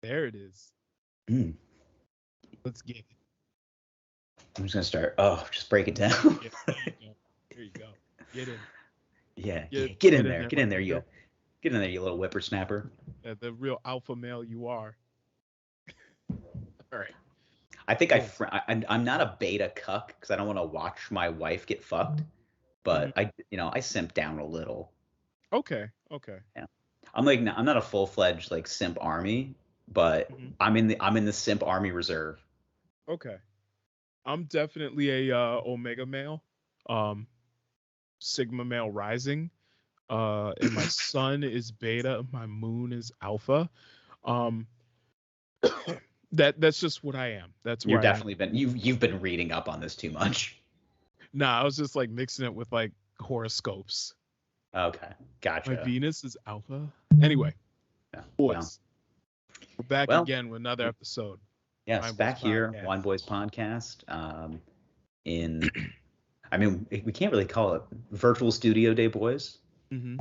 There it is. Mm. Let's get it. I'm just gonna start. Oh, just break it down. Yeah, there you go. There you go. Get in. Yeah, Get, get get in there. Get in there, like you. Get in there, you little whippersnapper. the real alpha male you are. All right. I think I'm not a beta cuck because I don't want to watch my wife get fucked, but I simp down a little. Okay. Okay. Yeah, I'm not a full-fledged like simp army, but I'm in the simp army reserve. Okay. I'm definitely a omega male, sigma male rising, and my sun is beta, my moon is alpha. Um, that's just what I am. That's You're where I am. definitely you've been reading up on this too much. Nah, I was just like mixing it with like horoscopes. Okay, gotcha. My Venus is alpha. Anyway, Yeah. boys, we're back Well, again with another episode. Yes, Wine back Boys here, Podcast. Wine Boys Podcast. I mean, we can't really call it virtual studio day, boys. Mm-hmm.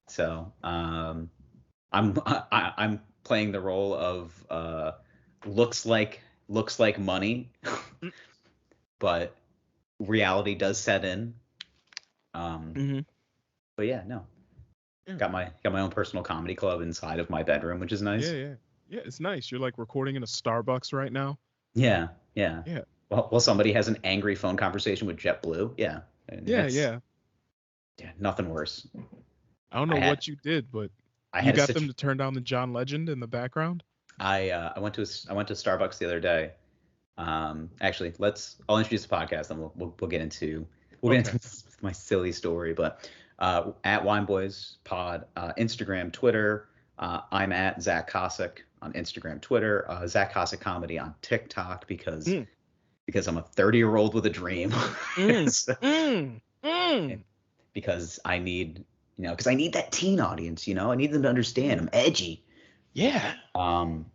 So, I'm playing the role of looks like money, but reality does set in. But yeah, no. Yeah. Got my own personal comedy club inside of my bedroom, which is nice. Yeah. It's nice. You're like recording in a Starbucks right now. Yeah. Yeah. Well, somebody has an angry phone conversation with JetBlue. Yeah. Yeah. Yeah. Nothing worse. I don't know what you did, but you got them to turn down the John Legend in the background. I went to Starbucks the other day. Actually, I'll introduce the podcast, and we'll get into my silly story. But at Wine Boys Pod, Instagram, Twitter. I'm at Zach Cossack on Instagram, Twitter. Zach Cossack Comedy on TikTok because I'm a 30-year-old with a dream. Because I need that teen audience. I need them to understand I'm edgy. Yeah. And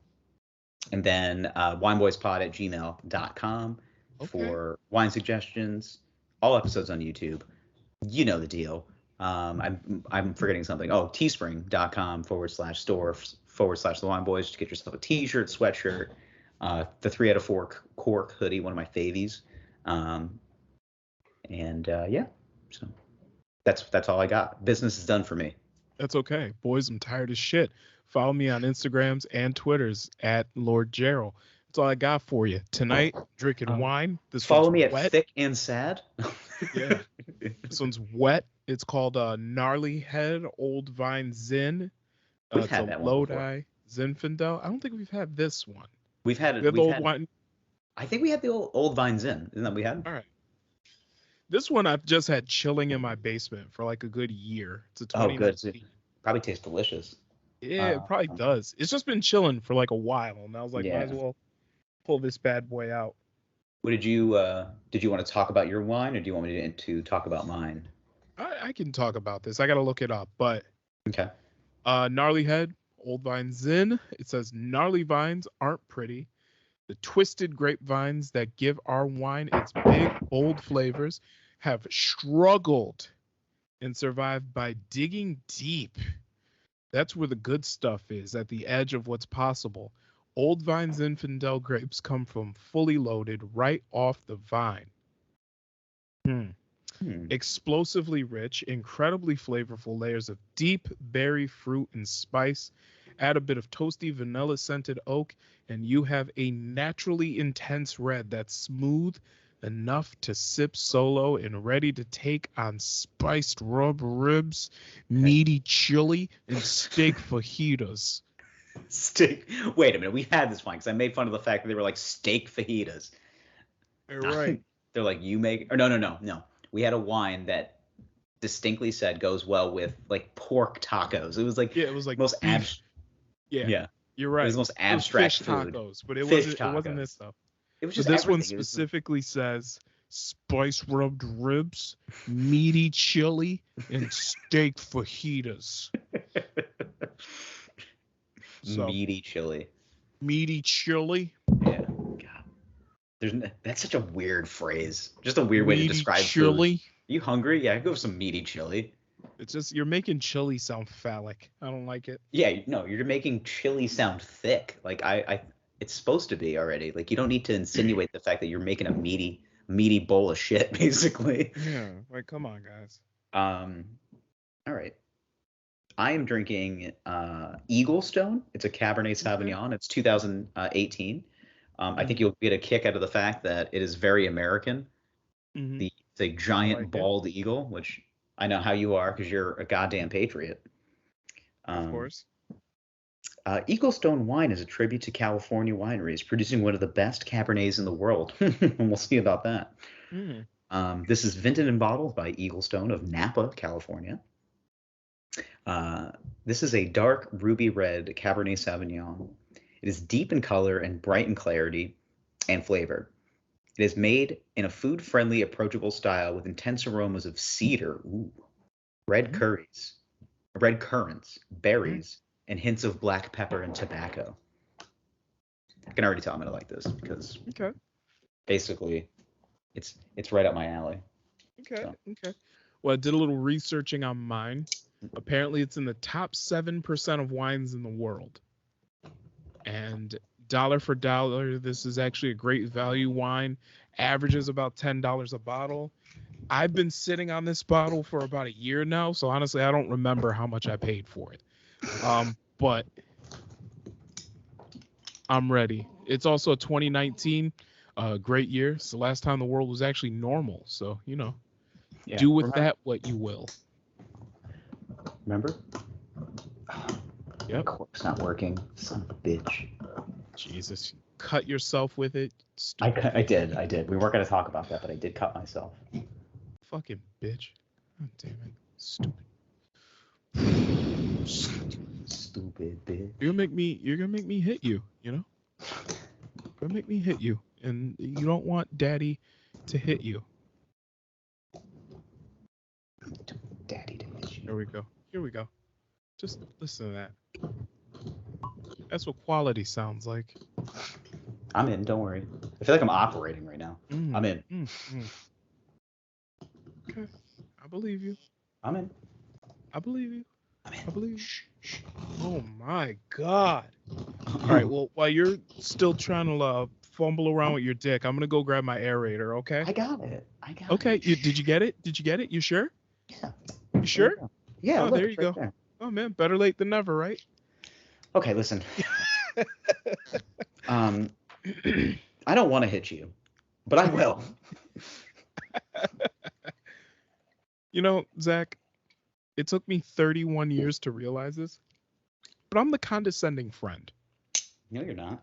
then wineboyspod@gmail.com for wine suggestions. All episodes on YouTube. You know the deal. I'm forgetting something. Oh, teespring.com/store/the Wine Boys to get yourself a t-shirt, sweatshirt, the 3 out of 4 cork hoodie, one of my favies. So that's all I got. Business is done for me. That's okay. Boys, I'm tired as shit. Follow me on Instagrams and Twitters at Lord Gerald. That's all I got for you. Tonight, drinking wine. Follow me at Thick and Sad. Yeah. This one's wet. It's called Gnarly Head Old Vine Zin. We've had that one Lodi Zinfandel. I don't think we've had this one. We've had the old wine. I think we had the old Vine Zin. Isn't that what we had? All right. This one I've just had chilling in my basement for like a good year. It's a 2019. Oh, good. It probably tastes delicious. Yeah, it probably does. It's just been chilling for like a while, and I was like, might as well pull this bad boy out. What did you want to talk about your wine, or do you want me to talk about mine? I can talk about this. I got to look it up, but okay. Gnarly Head Old Vine Zin. It says gnarly vines aren't pretty. The twisted grapevines that give our wine its big, bold flavors have struggled and survived by digging deep. That's where the good stuff is, at the edge of what's possible. Old Vine Zinfandel grapes come from fully loaded right off the vine. Explosively rich, incredibly flavorful layers of deep berry fruit and spice. Add a bit of toasty vanilla-scented oak, and you have a naturally intense red that's smooth enough to sip solo and ready to take on spiced rub ribs, meaty chili, and steak fajitas. Wait a minute. We had this wine because I made fun of the fact that they were like steak fajitas. Right. They're like, you make... Or no. We had a wine that distinctly said goes well with like pork tacos. It was like... Yeah, it was like... most Yeah. You're right. It was the most abstract fish food. Tacos, but it wasn't this stuff. It was just this one everything. specifically says spice rubbed ribs, meaty chili, and steak fajitas. Meaty chili. Yeah. God. That's such a weird phrase. Just a weird way to describe chili. Food. Are you hungry? Yeah, I go for some meaty chili. It's just you're making chili sound phallic. I don't like it. Yeah, no, you're making chili sound thick. Like it's supposed to be already. Like you don't need to insinuate the fact that you're making a meaty bowl of shit, basically. Yeah, like come on, guys. All right. I am drinking Eagle Stone. It's a Cabernet Sauvignon. It's 2018. I think you'll get a kick out of the fact that it is very American. Mm-hmm. It's a giant bald eagle, which I know how you are because you're a goddamn patriot. Of course. Eagle Stone wine is a tribute to California wineries, producing one of the best Cabernets in the world. And we'll see about that. Mm. This is vinted and bottled by Eagle Stone of Napa, California. This is a dark ruby red Cabernet Sauvignon. It is deep in color and bright in clarity and flavor. It is made in a food-friendly, approachable style with intense aromas of cedar, red currants, berries, and hints of black pepper and tobacco. I can already tell I'm gonna like this because basically it's right up my alley. Okay. Well, I did a little researching on mine. Apparently, it's in the top 7% of wines in the world. And dollar for dollar, this is actually a great value wine. Averages about $10 a bottle. I've been sitting on this bottle for about a year now, so honestly, I don't remember how much I paid for it. But I'm ready. It's also a 2019 great year. It's the last time the world was actually normal. So, do with that what you will. Remember? Yep. Cork's not working. Son of a bitch. Jesus. Cut yourself with it. I did. We weren't going to talk about that, but I did cut myself. Fucking bitch. God damn it. Stupid. Stupid bitch. You're gonna make me hit you, You're gonna make me hit you. And you don't want daddy to hit you. Daddy to hit you. Here we go. Just listen to that. That's what quality sounds like. I'm in, don't worry. I feel like I'm operating right now. I'm in. Okay. I believe you. I'm in. I believe you. I'm in. I believe you. Shh. Oh my God. All right, well, while you're still trying to fumble around with your dick, I'm going to go grab my aerator, okay? I got it. Okay, did you get it? You sure? Yeah. You sure? Yeah, oh, look, there you go. There. Oh, man, better late than never, right? Okay, listen. I don't want to hit you, but I will. Zach, it took me 31 years to realize this, but I'm the condescending friend. No, you're not.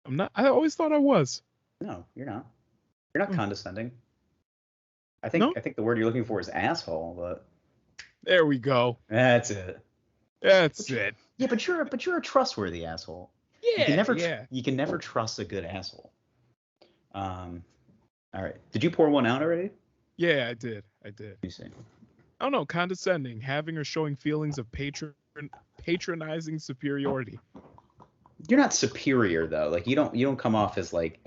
I'm not. I always thought I was. No, you're not. You're not condescending. I think the word you're looking for is asshole, but there we go. That's it. That's it. Yeah, but you're a trustworthy asshole. Yeah. You can never trust a good asshole. All right. Did you pour one out already? Yeah, I did. You see. I don't know, condescending, having or showing feelings of patronizing superiority. You're not superior though. Like you don't come off as like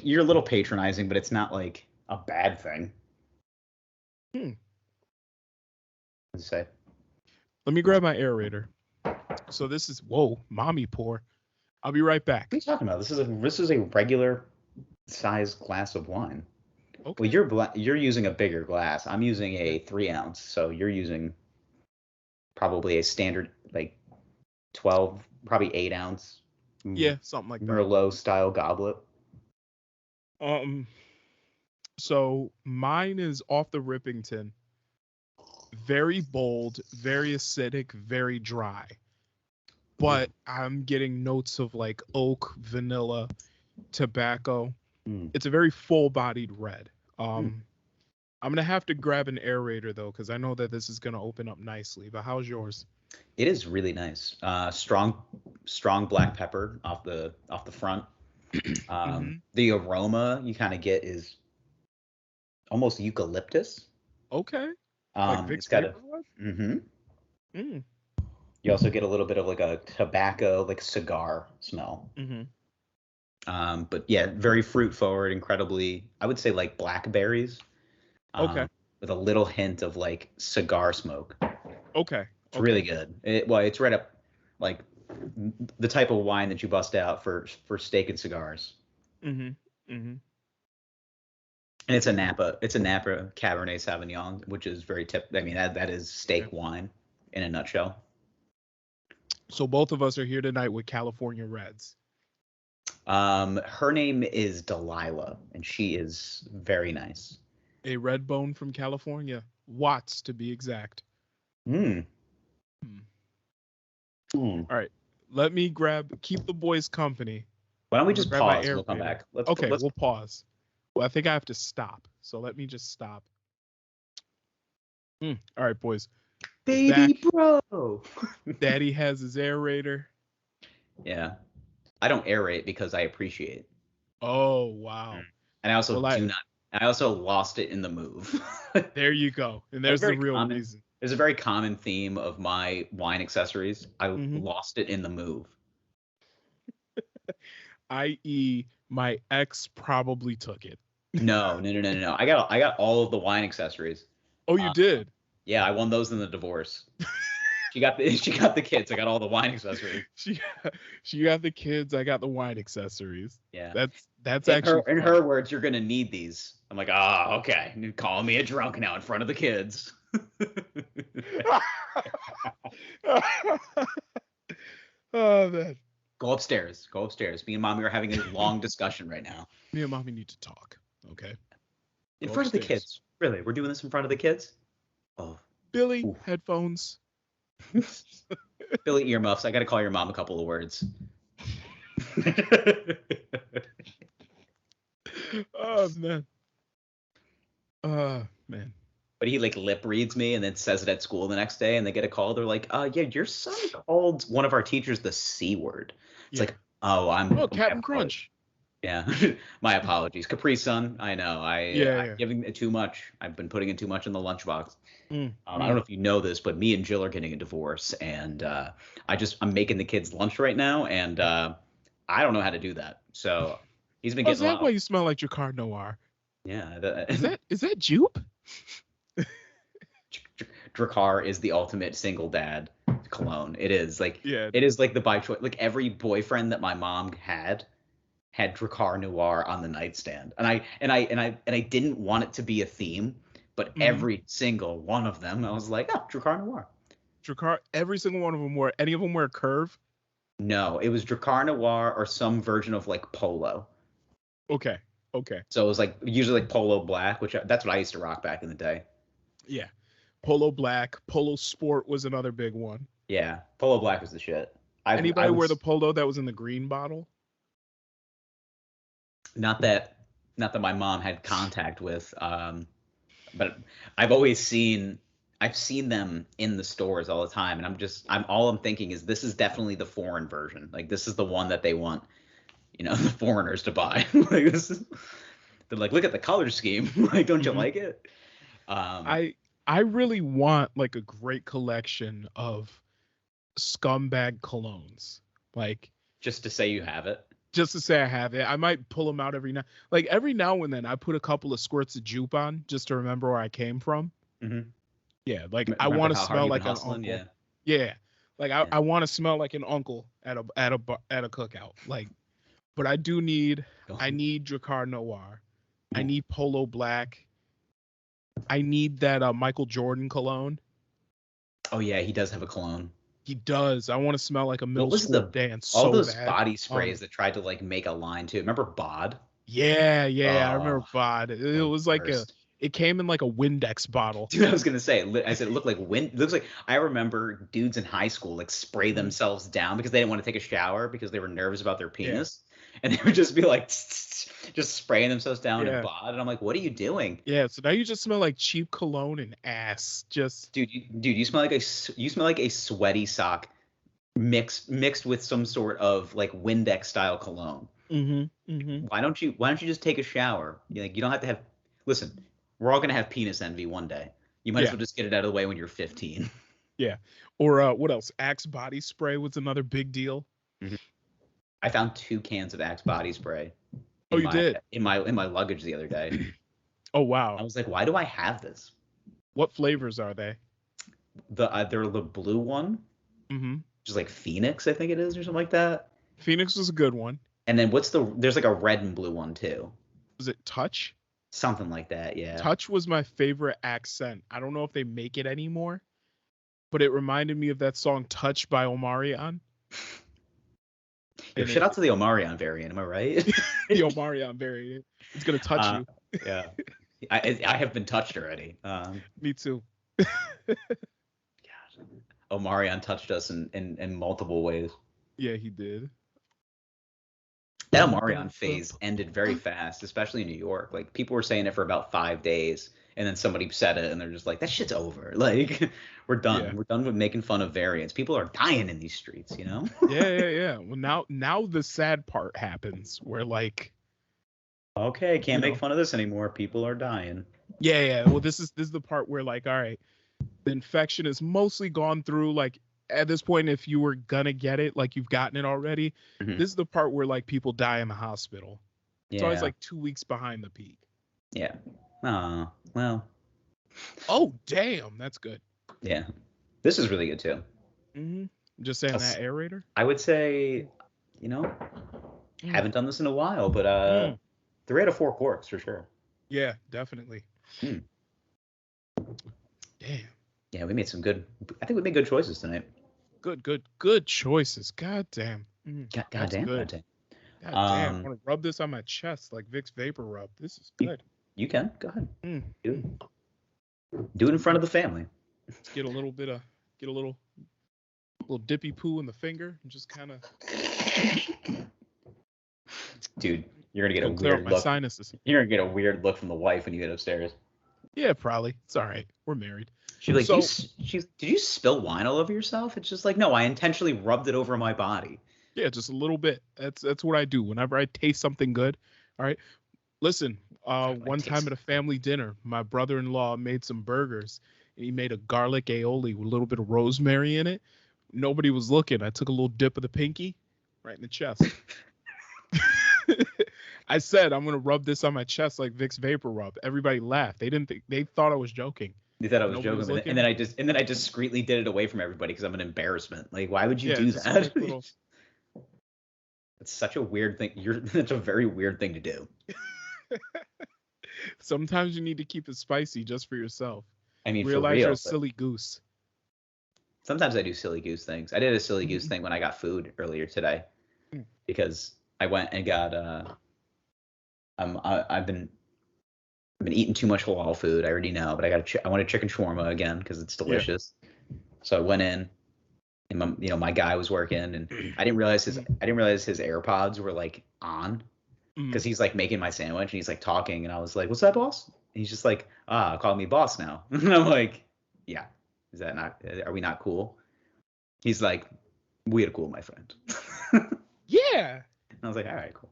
you're a little patronizing, but it's not like a bad thing. What'd you say? Let me grab my aerator. So this is mommy pour. I'll be right back. What are you talking about? This is a regular size glass of wine. Okay. Well, you're using a bigger glass. I'm using a 3 ounce, so you're using probably a standard 12, probably 8 ounce. Yeah, something like that. Merlot style goblet. So mine is off the ripping tin. Very bold, very acidic, very dry. But I'm getting notes of oak, vanilla, tobacco. It's a very full-bodied red. I'm gonna have to grab an aerator though, because I know that this is gonna open up nicely. But how's yours? It is really nice. Strong black pepper off the front. The aroma you kind of get is almost eucalyptus. Okay. It's got a. You also get a little bit of a tobacco, cigar smell. But yeah, very fruit forward, incredibly. I would say blackberries. Okay. with a little hint of like cigar smoke. Okay. It's really good. It's right up like the type of wine that you bust out for steak and cigars. Mm-hmm. Mm-hmm. And it's a Napa Cabernet Sauvignon, which is very I mean, that is steak wine in a nutshell. So both of us are here tonight with California Reds. Her name is Delilah, and she is very nice. A red bone from California, Watts to be exact. All right, let me keep the boys company. Why don't we just pause? We'll come back. We'll pause. Well, I think I have to stop, so let me just stop. All right, boys. Baby bro. Daddy has his aerator. Yeah. I don't aerate because I appreciate. Oh, wow. And I also I also lost it in the move. There you go. And there's the real reason. There's a very common theme of my wine accessories. I lost it in the move. I.e., my ex probably took it. No. I got all of the wine accessories. Oh, you did? Yeah, I won those in the divorce. She got the kids. I got all the wine accessories. She got the kids. I got the wine accessories. Yeah. That's actually in her words, you're gonna need these. I'm like, okay. You're calling me a drunk now in front of the kids. Oh man. Go upstairs. Me and mommy are having a long discussion right now. Me and mommy need to talk. Okay. In front of the kids. Really? We're doing this in front of the kids? Oh. Billy, headphones. Billy, earmuffs. I got to call your mom a couple of words. Oh, man. Man. But he like lip reads me and then says it at school the next day, and they get a call. They're like, yeah, your son called one of our teachers the C word. It's like, Captain Crunch. Yeah. My apologies. Capri Sun. I know. I'm giving it too much. I've been putting in too much in the lunchbox. I don't know if you know this, but me and Jill are getting a divorce, and I'm making the kids lunch right now, and I don't know how to do that. So he's been getting. Is that why you smell like Drakkar Noir? Yeah. Is that Jupe? Drakkar is the ultimate single dad cologne. It is like it is like the by choice. Like every boyfriend that my mom had Drakkar Noir on the nightstand, and I didn't want it to be a theme, but every single one of them, I was like, Drakkar Noir. Drakkar, every single one of them wore. Any of them wear Curve? No, it was Drakkar Noir or some version of like Polo. Okay. So it was like usually like Polo Black, that's what I used to rock back in the day. Yeah, Polo Black, Polo Sport was another big one. Yeah, Polo Black was the shit. Anybody wear the Polo that was in the green bottle? Not that my mom had contact with, but I've seen them in the stores all the time, and I'm thinking is this is definitely the foreign version. Like this is the one that they want, the foreigners to buy. Like they're like, look at the color scheme. Like, don't you like it? I really want like a great collection of scumbag colognes. Like just to say you have it. Just to say I have it. I might pull them out every now and then. I put a couple of squirts of Jupe on just to remember where I came from. Mm-hmm. Yeah, like I want to smell like an uncle. Yeah, like I want to smell like an uncle at a cookout. Like, but I need Drakkar Noir. I need Polo Black. I need that Michael Jordan cologne. Oh yeah, he does have a cologne. He does. I want to smell like a middle school dance. All those body sprays that tried to like make a line too. Remember Bod? Yeah, I remember Bod. It was like it came in like a Windex bottle. Dude, I was gonna say, I said it looked like It looks like I remember dudes in high school like spray themselves down because they didn't want to take a shower because they were nervous about their penis, and they would just be like just spraying themselves down in Bod, and I'm like, what are you doing? Yeah, so now you just smell like cheap cologne and ass. Just dude, you smell like a sweaty sock mixed with some sort of like Windex style cologne. Why don't you just take a shower? You don't have to have. Listen, we're all gonna have penis envy one day. You might as well just get it out of the way when you're 15. Yeah. Or what else? Axe body spray was another big deal. I found 2 cans of Axe body spray. You did? In my luggage the other day. Oh wow. I was like, why do I have this? What flavors are they? They're the blue one, Mm-hmm. which is like Phoenix, I think it is, or something like that. Phoenix was a good one. And then there's like a red and blue one too. Was it Touch? Something like that, yeah. Touch was my favorite accent. I don't know if they make it anymore, but it reminded me of that song Touch by Omarion. Yo, shout out to the Omarion variant, am I right? The Omarion variant. It's gonna touch you. Yeah. I have been touched already. Me too. God. Omarion touched us in multiple ways. Yeah, he did. That Omarion phase ended very fast, especially in New York. Like, people were saying it for about 5 days, and then somebody said it, and they're just like, that shit's over. Like, we're done. Yeah. We're done with making fun of variants. People are dying in these streets, you know? Yeah. Well, now the sad part happens where, like, okay, can't make fun of this anymore. People are dying. Yeah. Well, this is the part where, like, all right, the infection is mostly gone through. Like, at this point, if you were gonna get it, like, you've gotten it already. Mm-hmm. This is the part where, like, people die in the hospital. It's Yeah. always like 2 weeks behind the peak. Yeah. Oh, well. Oh, damn, that's good. Yeah. This is really good too. Mm-hmm. Just saying that aerator. I would say, haven't done this in a while, but 3 out of 4 quarts for sure. Yeah, definitely. Damn. Yeah, we made some good. I think we made good choices tonight. Good choices. God damn. God damn. God damn. I want to rub this on my chest like Vicks Vapor Rub. This is good. You can. Go ahead. Do it in front of the family. Let's get a little dippy poo in the finger and just kind of. Dude, you're gonna get a clear weird up look. My sinuses. You're gonna get a weird look from the wife when you get upstairs. Yeah, probably. It's all right. We're married. She's like, did you spill wine all over yourself? It's just like, no, I intentionally rubbed it over my body. Yeah, just a little bit. That's what I do whenever I taste something good. All right. Listen, one time at a family dinner, my brother-in-law made some burgers, and he made a garlic aioli with a little bit of rosemary in it. Nobody was looking. I took a little dip of the pinky right in the chest. I said, I'm going to rub this on my chest like Vicks Vapor Rub. Everybody laughed. They thought I was joking. They thought I was joking, and then I discreetly did it away from everybody because I'm an embarrassment. Like, why would you do that? It's such a weird thing. It's a very weird thing to do. Sometimes you need to keep it spicy just for yourself. I mean, realize for real, you're a silly goose. Sometimes I do silly goose things. I did a silly goose thing when I got food earlier today because I went and got I've been eating too much halal food. I already know, but I wanted chicken shawarma again because it's delicious. Yeah. So I went in, and my guy was working, and I didn't realize his AirPods were like on because he's like making my sandwich and he's like talking, and I was like, "What's that, boss?" And he's just like, call me boss now. And I'm like, "Yeah, is that not? Are we not cool?" He's like, "We are cool, my friend." Yeah. And I was like, "All right, cool."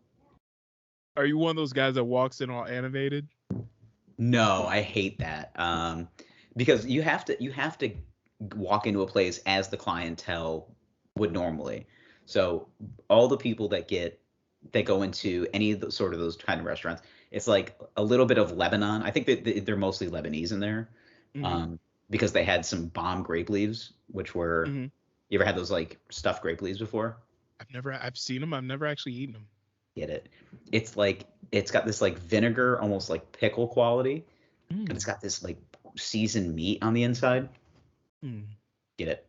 Are you one of those guys that walks in all animated? No, I hate that. Because you have to walk into a place as the clientele would normally. So all the people that go into any of those kind of restaurants, it's like a little bit of Lebanon. I think that they're mostly Lebanese in there, because they had some bomb grape leaves, which were. You ever had those like stuffed grape leaves before? I've seen them. I've never actually eaten them. Get it? It's like it's got this like vinegar, almost like pickle quality, and it's got this like seasoned meat on the inside. Get it?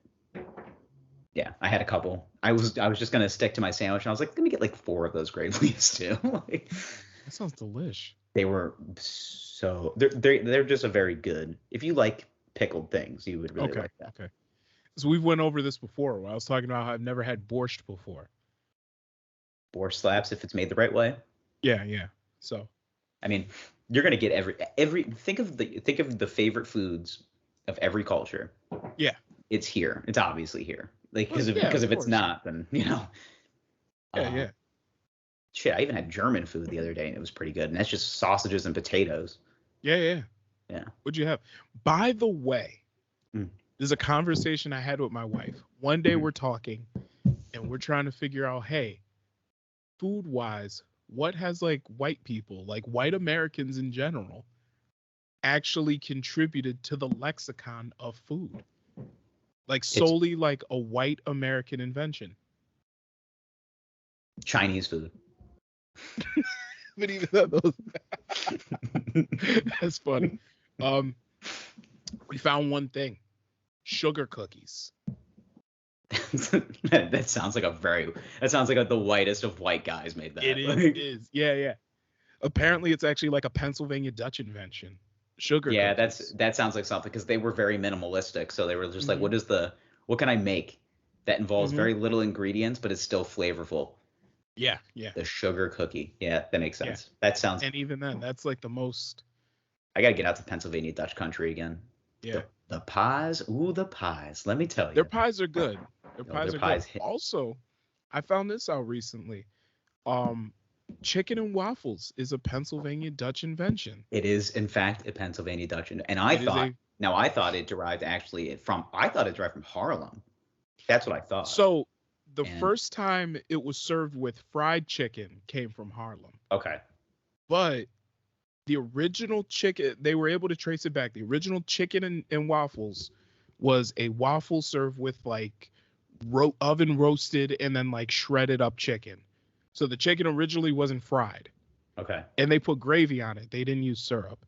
Yeah, I had a couple. I was just gonna stick to my sandwich, and I was like, let me get like 4 of those grape leaves too. Like, that sounds delish. They were so they're just a very good. If you like pickled things, you would really like that. Okay. So we've went over this before. I was talking about how I've never had borscht before. Borscht slaps if it's made the right way. Yeah. So, I mean, you're gonna get every. Think of the favorite foods of every culture. Yeah. It's here. It's obviously here. Like because if it's not, then Yeah. Shit, I even had German food the other day and it was pretty good. And that's just sausages and potatoes. Yeah. What'd you have? By the way, there's a conversation I had with my wife. One day we're talking and we're trying to figure out, hey, food-wise, what has like white people, like white Americans in general, actually contributed to the lexicon of food. Like solely like a white American invention. Chinese food. But even though that's funny. We found one thing. Sugar cookies. That sounds like the whitest of white guys made that. It is. Yeah. Apparently it's actually like a Pennsylvania Dutch invention. Sugar cookies. That sounds like something, because they were very minimalistic. So they were just like, what can I make that involves very little ingredients but is still flavorful? Yeah. The sugar cookie. Yeah, that makes sense. Yeah. That sounds. And even then, that's like the most. I gotta get out to Pennsylvania Dutch country again. Yeah. The pies. Ooh, the pies. Let me tell you. Their pies are good. Their pies are good. Also, I found this out recently. Chicken and waffles is a Pennsylvania Dutch invention. It is, in fact, a Pennsylvania Dutch, and I thought it derived from Harlem. That's what I thought. So the first time it was served with fried chicken came from Harlem. Okay. But the original chicken, they were able to trace it back. The original chicken and waffles was a waffle served with like oven roasted and then like shredded up chicken. So the chicken originally wasn't fried. Okay. And they put gravy on it. They didn't use syrup.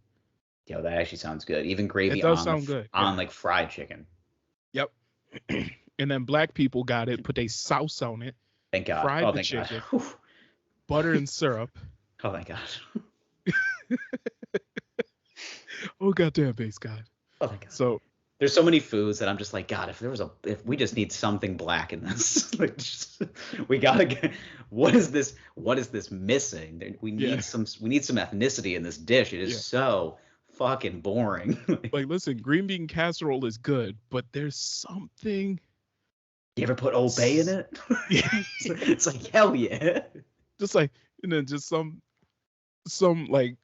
Yo, that actually sounds good. Even gravy it does sound good. On like fried chicken. Yep. And then black people got it, put a sauce on it. Thank God. Fried the chicken. Butter and syrup. Oh, thank God. Oh, goddamn base God. Oh, thank God. So there's so many foods that I'm just like, God, if we just need something black in this, like, we gotta get, what is this missing? We need some ethnicity in this dish. It is so fucking boring. Like, listen, green bean casserole is good, but there's something. You ever put Old Bay in it? Yeah. It's like, hell yeah. Just like, just some like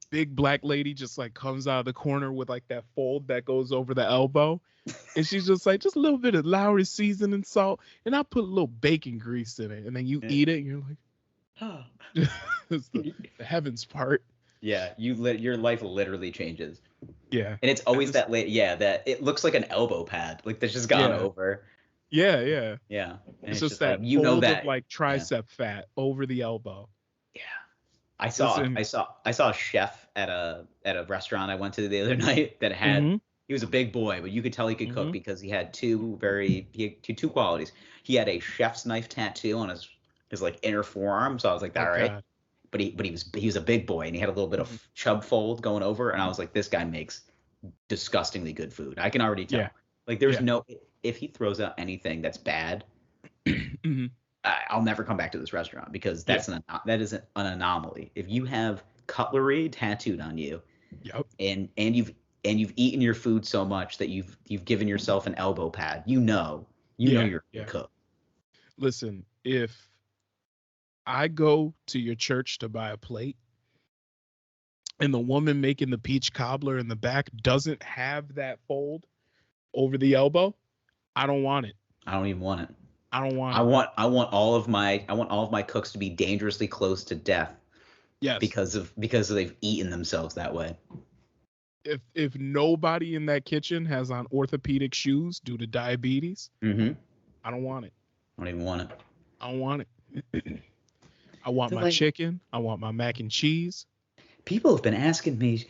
big black lady just like comes out of the corner with like that fold that goes over the elbow, and she's just like, just a little bit of Lowry seasoning salt, and I put a little bacon grease in it, and then you eat it, and you're like, it's the heavens part. Yeah, your life literally changes. Yeah, and it's always that it looks like an elbow pad, like that's just gone over. Yeah. It's just that like, fold of like tricep fat over the elbow. Yeah. I saw a chef at a restaurant I went to the other night that had he was a big boy, but you could tell he could cook because he had two qualities. He had a chef's knife tattoo on his like inner forearm, so I was like, all right. God. But he was a big boy, and he had a little bit of chub fold going over, and I was like, this guy makes disgustingly good food. I can already tell. Like there's no, if he throws out anything that's bad, I'll never come back to this restaurant, because that is an anomaly. If you have cutlery tattooed on you, and you've eaten your food so much that you've given yourself an elbow pad, you know you're a cook. Listen, if I go to your church to buy a plate, and the woman making the peach cobbler in the back doesn't have that fold over the elbow, I don't want it. I don't even want it. I don't want. I want all of my cooks to be dangerously close to death. Yes. Because they've eaten themselves that way. If nobody in that kitchen has on orthopedic shoes due to diabetes, I don't want it. I don't even want it. I don't want it. I want my chicken. I want my mac and cheese. People have been asking me,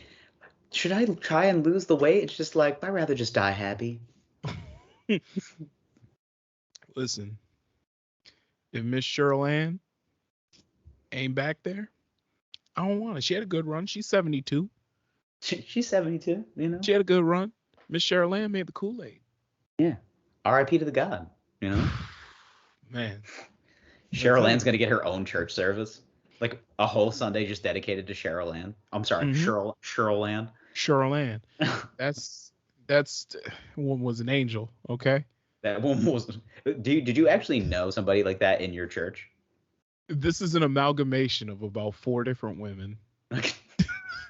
should I try and lose the weight? It's just like, I'd rather just die happy. Listen, if Miss Cheryl Ann ain't back there, I don't want it. She had a good run. She's 72. She's 72, you know. She had a good run. Miss Cheryl Ann made the Kool-Aid. Yeah. R.I.P. to the God, you know. Man. Cheryl Ann's going to get her own church service. Like a whole Sunday just dedicated to Cheryl Ann. I'm sorry, Cheryl Ann. Cheryl Ann. That's one was an angel, okay? That one was. Did you actually know somebody like that in your church? This is an amalgamation of about 4 different women.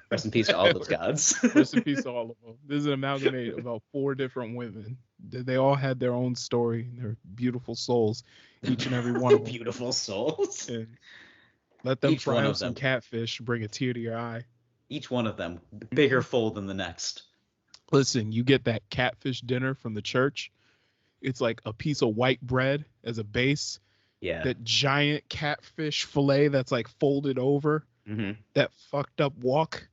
Rest in peace to all those gods. Rest in peace to all of them. This is an amalgamation of about 4 different women. They all had their own story. They're beautiful souls, each and every one of them. Beautiful souls. And let them fry up some catfish, bring a tear to your eye. Each one of them bigger full than the next. Listen, you get that catfish dinner from the church. It's like a piece of white bread as a base. Yeah. That giant catfish fillet that's like folded over. Mm-hmm. That fucked up wok.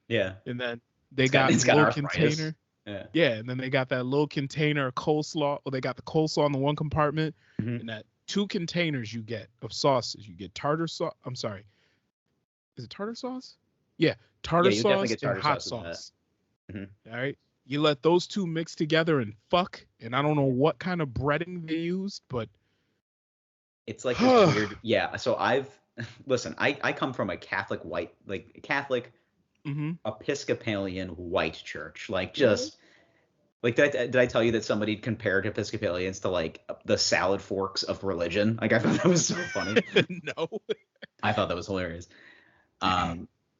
Yeah. And then they got a little container. Yeah. And then they got that little container of coleslaw. Well, they got the coleslaw in the one compartment. Mm-hmm. And that 2 containers you get of sauces. You get tartar sauce. I'm sorry. Is it tartar sauce? Yeah. Tartar sauce and hot sauce. Mm-hmm. All right. You let those 2 mix together and fuck. And I don't know what kind of breading they used, but it's like this weird. Yeah. So I come from a Catholic Episcopalian white church. Like just like did I tell you that somebody compared Episcopalians to like the salad forks of religion? Like I thought that was so funny. No. I thought that was hilarious.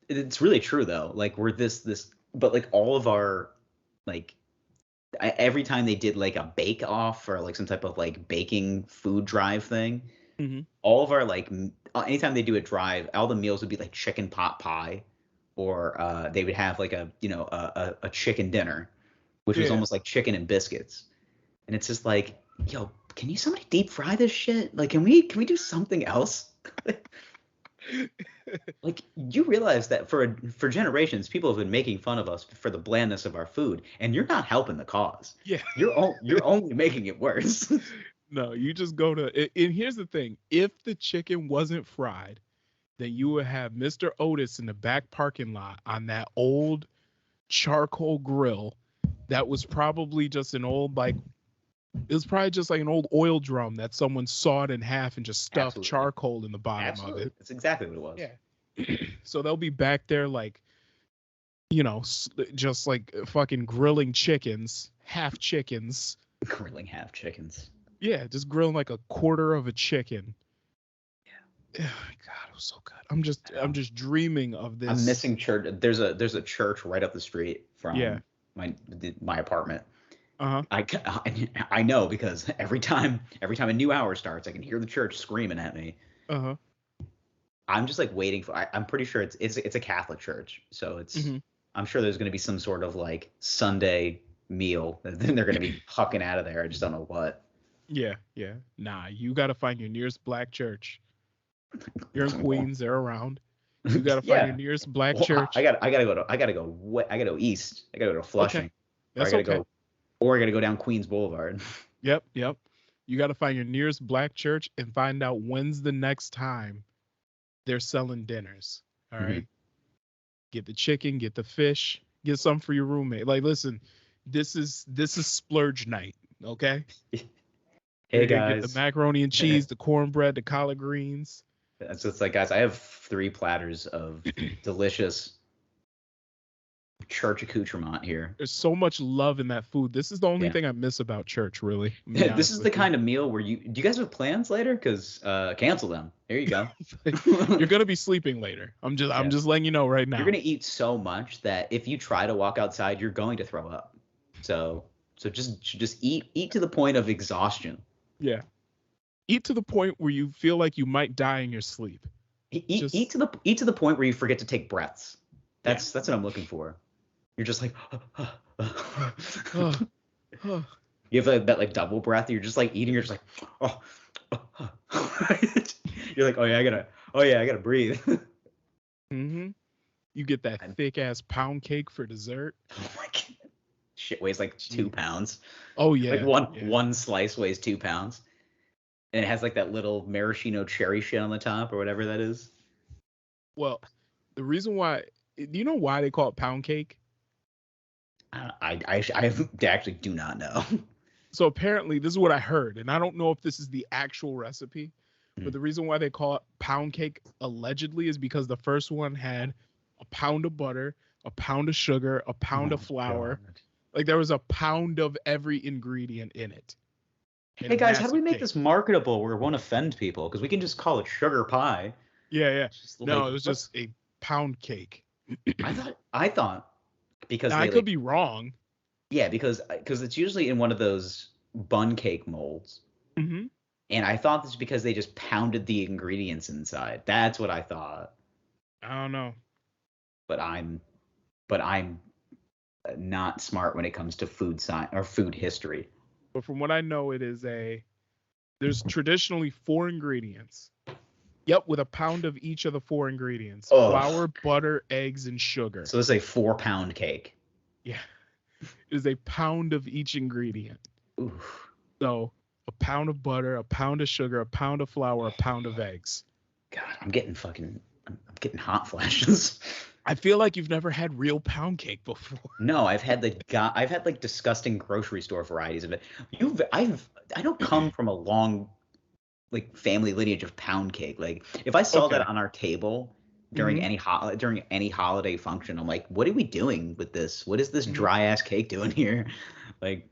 It's really true though. Like we're this, but like all of our like. Every time they did like a bake off or like some type of like baking food drive thing, all of our like anytime they do a drive, all the meals would be like chicken pot pie, or they would have like a chicken dinner, which was almost like chicken and biscuits, and it's just like, yo, can somebody deep fry this shit? Like, can we do something else? Like, you realize that for generations, people have been making fun of us for the blandness of our food, and you're not helping the cause. Yeah. You're only making it worse. No, you just go to, and here's the thing. If the chicken wasn't fried, then you would have Mr. Otis in the back parking lot on that old charcoal grill that was probably just an old, like, it was probably just like an old oil drum that someone sawed in half and just stuffed charcoal in the bottom of it. That's exactly what it was. Yeah. So they'll be back there like, just like fucking grilling chickens, half chickens. Grilling half chickens. Yeah, just grilling like a quarter of a chicken. Yeah. Oh my God, it was so good. I'm just dreaming of this. I'm missing church. There's a church right up the street from my apartment. Uh-huh. I know because every time a new hour starts, I can hear the church screaming at me. Uh-huh. I'm just like waiting for. I'm pretty sure it's a Catholic church, so it's. I'm sure there's going to be some sort of like Sunday meal that then they're going to be hucking out of there. I just don't know what. Yeah. Nah, you got to find your nearest black church. You're in Queens, they're around. You got to find your nearest black church. I gotta go east. I gotta go to Flushing. Okay. That's okay. Or I got to go down Queens Boulevard. Yep. You got to find your nearest black church and find out when's the next time they're selling dinners. All right. Get the chicken, get the fish, get some for your roommate. Like, listen, this is splurge night. Okay. Hey guys. Get the macaroni and cheese, the cornbread, the collard greens. So it's like, guys, I have 3 platters of delicious church accoutrement here. There's so much love in that food. This is the only thing I miss about church, really. This is the kind of meal where do you guys have plans later? Because cancel them. There you go. You're gonna be sleeping later. I'm just letting you know right now. You're gonna eat so much that if you try to walk outside, you're going to throw up. So just eat to the point of exhaustion. Yeah. Eat to the point where you feel like you might die in your sleep. Eat to the point where you forget to take breaths. That's what I'm looking for. You're just like, you have that like double breath. You're just like eating. You're just like, you're like, I gotta breathe. You get that thick ass pound cake for dessert. Oh my God. Shit weighs like 2 pounds. Oh yeah. Like one slice weighs 2 pounds. And it has like that little maraschino cherry shit on the top or whatever that is. Well, the reason why, do you know why they call it pound cake? I actually do not know. So apparently this is what I heard, and I don't know if this is the actual recipe, but the reason why they call it pound cake allegedly is because the first one had a pound of butter, a pound of sugar, a pound of flour. God. Like there was a pound of every ingredient in it. Hey guys, how do we make this marketable where it won't offend people? Because we can just call it sugar pie. Yeah. No, it was just a pound cake. I thought because now, I could be wrong. Yeah, because it's usually in one of those bun cake molds. And I thought this because they just pounded the ingredients inside. That's what I thought. I don't know. but I'm not smart when it comes to food science or food history. But from what I know, there's traditionally 4 ingredients. Yep, with a pound of each of the 4 ingredients: Oh. flour, butter, eggs, and sugar. So this is a 4-pound cake. Yeah, it is a pound of each ingredient. Oof. So a pound of butter, a pound of sugar, a pound of flour, a pound of eggs. God, I'm getting hot flashes. I feel like you've never had real pound cake before. No, I've had like disgusting grocery store varieties of it. I don't come from a long like family lineage of pound cake. Like if I saw that on our table during any holiday function, I'm like, what are we doing with this? What is this dry ass cake doing here? Like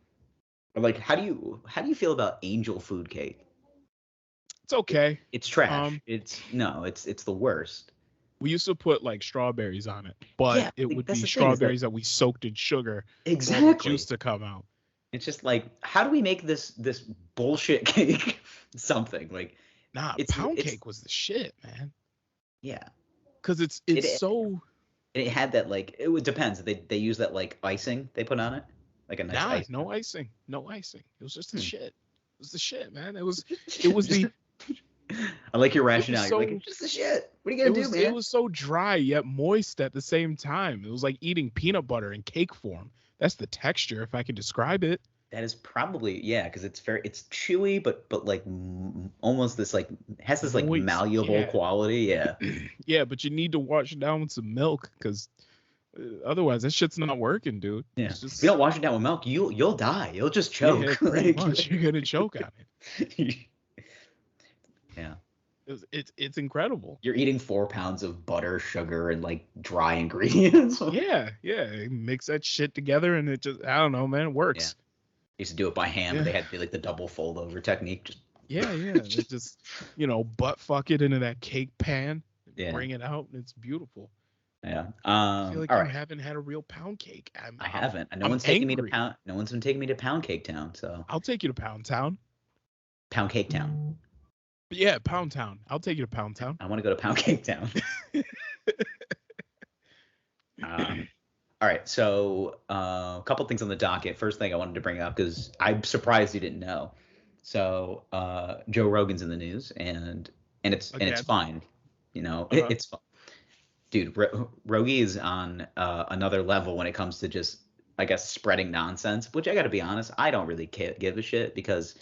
how do you feel about angel food cake? It's okay. It's trash. It's the worst. We used to put like strawberries on it, but Yeah, it like, would that's be the thing, strawberries that we soaked in sugar for the Exactly. juice to come out. It's just like, how do we make this bullshit cake something? Like, Nah, pound cake was the shit, man. Yeah. Because it had that like it depends. They use that like icing they put on it, like a nice icing. No icing. It was just the shit. It was the shit, man. It was the. I like your rationale. So, You're like, it's just the shit. What are you gonna do, man? It was so dry yet moist at the same time. It was like eating peanut butter in cake form. That's the texture, if I can describe it. That is probably because it's chewy, but like almost this like has this like moist, malleable quality. Yeah. Yeah, but you need to wash it down with some milk because otherwise that shit's not working, dude. Yeah. If you don't wash it down with milk, you'll die. You'll just choke. Yeah, pretty much. You're gonna choke on it. Yeah. It's incredible. You're eating 4 pounds of butter, sugar, and like dry ingredients. Yeah. Mix that shit together and it just, I don't know, man, it works. Yeah. Used to do it by hand, but they had to do like the double fold over technique. Just It just butt fuck it into that cake pan, bring it out, and it's beautiful. Yeah. I feel like you haven't had a real pound cake. I haven't. No one's taking me to Pound Cake Town, so I'll take you to Pound Town. Pound Cake Town. Yeah, Pound Town. I'll take you to Pound Town. I want to go to Pound Cake Town. All right, so a couple things on the docket. First thing I wanted to bring up because I'm surprised you didn't know. So Joe Rogan's in the news, and it's fine. It's fine. Dude, Rogie is on another level when it comes to just, I guess, spreading nonsense. Which I got to be honest, I don't really give a shit because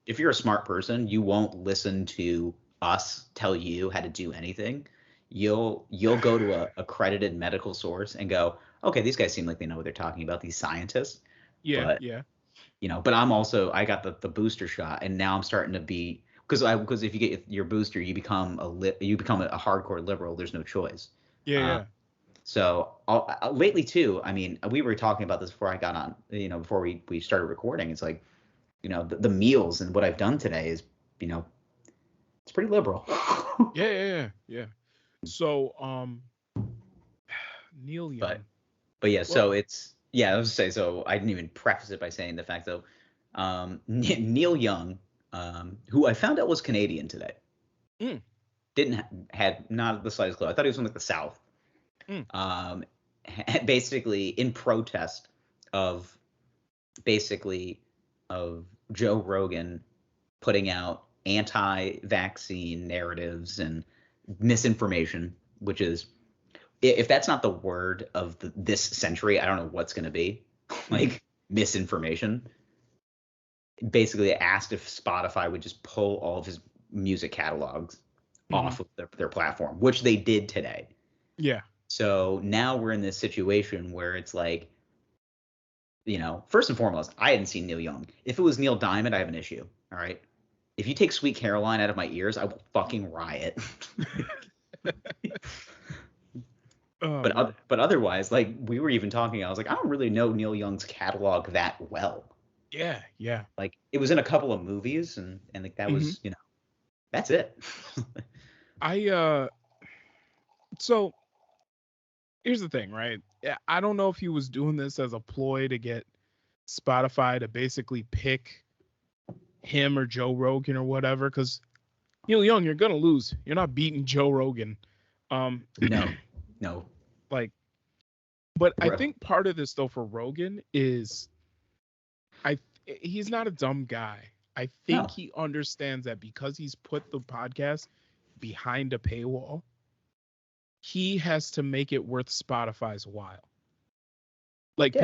if you're a smart person, you won't listen to us tell you how to do anything. You'll go to a accredited medical source and go, okay, these guys seem like they know what they're talking about, these scientists. Yeah. But I got the booster shot, and now I'm starting to be because if you get your booster, you become a hardcore liberal. There's no choice. Yeah. So lately too, I mean, we were talking about this before I got on. Before we started recording, it's like, the meals and what I've done today is, it's pretty liberal. Yeah. So Neil Young. But yeah, so it's I was gonna say, so I didn't even preface it by saying the fact though, Neil Young, who I found out was Canadian today, had not the slightest clue. I thought he was from like the South. Basically in protest of Joe Rogan putting out anti-vaccine narratives and misinformation, which is, if that's not the word of this century, I don't know what's going to be. Like, misinformation. Basically asked if Spotify would just pull all of his music catalogs off of their platform, which they did today. Yeah. So now we're in this situation where it's like, first and foremost, I hadn't seen Neil Young. If it was Neil Diamond, I have an issue. All right. If you take Sweet Caroline out of my ears, I will fucking riot. But otherwise, like we were even talking, I was like, I don't really know Neil Young's catalog that well. Yeah. Like it was in a couple of movies, and like that was, that's it. So here's the thing, right? I don't know if he was doing this as a ploy to get Spotify to basically pick him or Joe Rogan or whatever, because Neil Young, you're gonna lose. You're not beating Joe Rogan. No. Like But I think part of this though for Rogan is he's not a dumb guy. I think he understands that because he's put the podcast behind a paywall, he has to make it worth Spotify's while. Like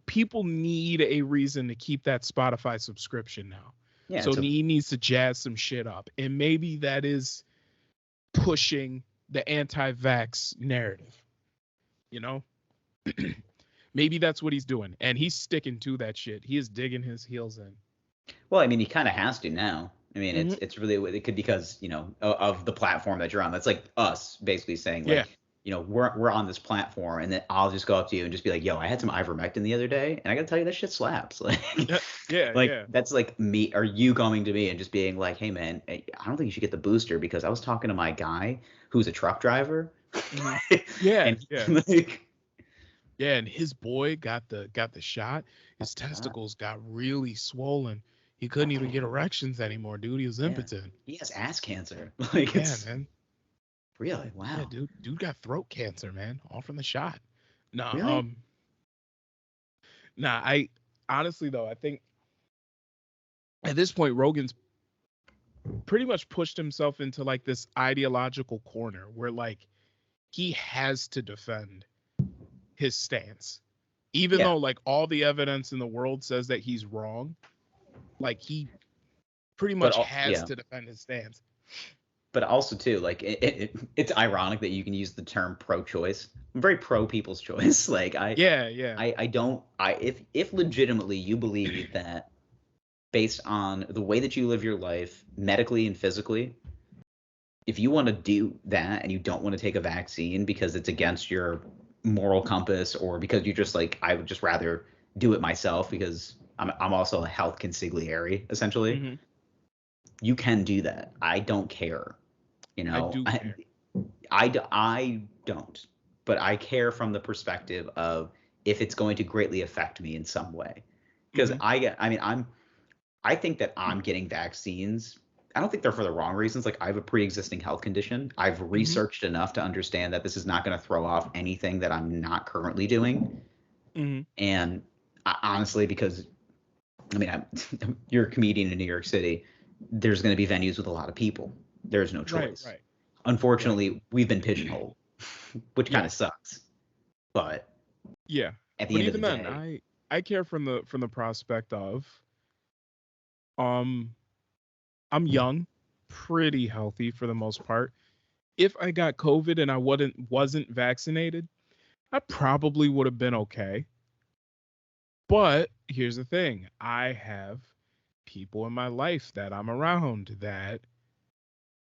people need a reason to keep that Spotify subscription now. Yeah, so he needs to jazz some shit up. And maybe that is pushing the anti-vax narrative. You know? Maybe that's what he's doing. And he's sticking to that shit. He is digging his heels in. Well, I mean, he kind of has to now. I mean, it's really, it could, because, you know, of the platform that you're on. That's like us basically saying, like, you know, we're on this platform, and then I'll just go up to you and just be like, yo, I had some ivermectin the other day, and I gotta tell you, that shit slaps. Like, that's like me, or you coming to me and just being like, hey man, I don't think you should get the booster, because I was talking to my guy who's a truck driver. And his boy got the shot. His testicles got really swollen. He couldn't even get erections anymore, dude. He was impotent. He has ass cancer. Like, man. Really? Wow. Yeah, dude got throat cancer, man. All from the shot. No, really? I honestly though, I think at this point Rogan's pretty much pushed himself into like this ideological corner where like he has to defend his stance. Even though like all the evidence in the world says that he's wrong, like he pretty much has to defend his stance. But also too, like it's ironic that you can use the term pro-choice. I'm very pro people's choice. Like if legitimately you believe that based on the way that you live your life medically and physically, if you want to do that and you don't want to take a vaccine because it's against your moral compass, or because you just like, I would just rather do it myself because I'm also a health consigliere essentially. You can do that. I don't care. You know, I don't, but I care from the perspective of if it's going to greatly affect me in some way. Because I think that I'm getting vaccines. I don't think they're for the wrong reasons. Like, I have a pre-existing health condition. I've researched enough to understand that this is not going to throw off anything that I'm not currently doing. And honestly, because I mean, you're a comedian in New York City, there's going to be venues with a lot of people. There's no choice. Right. Unfortunately, we've been pigeonholed, which kind of sucks. But at the end of the day, I care from the prospect of I'm young, pretty healthy for the most part. If I got COVID and I wasn't vaccinated, I probably would have been okay. But here's the thing. I have people in my life that I'm around that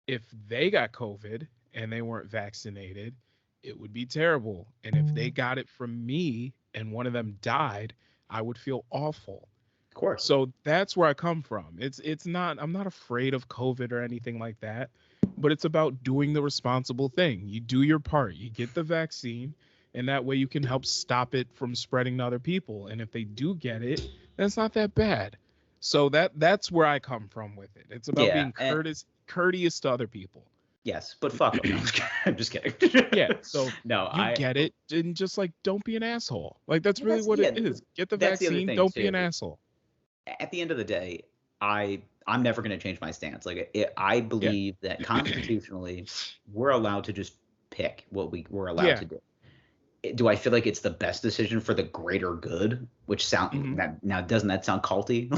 if they got COVID and they weren't vaccinated, it would be terrible. And if they got it from me and one of them died, I would feel awful. Of course. So that's where I come from. It's not, I'm not afraid of COVID or anything like that, but it's about doing the responsible thing. You do your part, you get the vaccine, and that way you can help stop it from spreading to other people. And if they do get it, that's not that bad. So that's where I come from with it. It's about being courteous to other people. Yes, but fuck them. I'm just kidding. So you get it, and just like, don't be an asshole. Like, that's really what it is. Get the vaccine, don't be an asshole. At the end of the day, I'm never going to change my stance. Like, I believe that constitutionally, we're allowed to just pick what we're allowed to do. Do I feel like it's the best decision for the greater good? Which now doesn't that sound culty?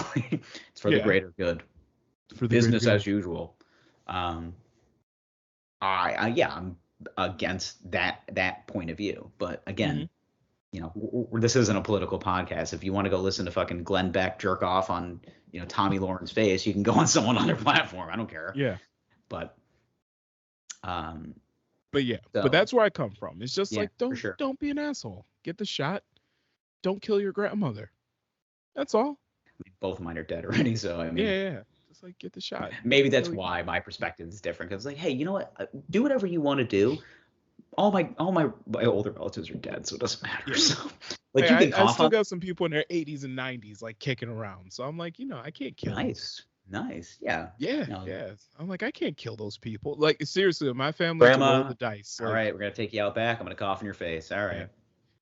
It's for the greater good. For the business as usual. I'm against that point of view. But again, you know, this isn't a political podcast. If you want to go listen to fucking Glenn Beck jerk off on, you know, Tommy Lauren's face, you can go on someone on their platform. I don't care. But that's where I come from. It's just like, don't be an asshole. Get the shot. Don't kill your grandmother. That's all. I mean, both of mine are dead already, so I mean, just like, get the shot. Maybe that's why my perspective is different, because like, hey, you know what? Do whatever you want to do. All my older relatives are dead, so it doesn't matter. So, like, you can I still got some people in their 80s and 90s like kicking around. So I'm like, you know, I can't kill them. Nice. Yeah. I'm like, I can't kill those people. Like, seriously, my family roll the dice. All right, we're gonna take you out back. I'm gonna cough in your face. All right.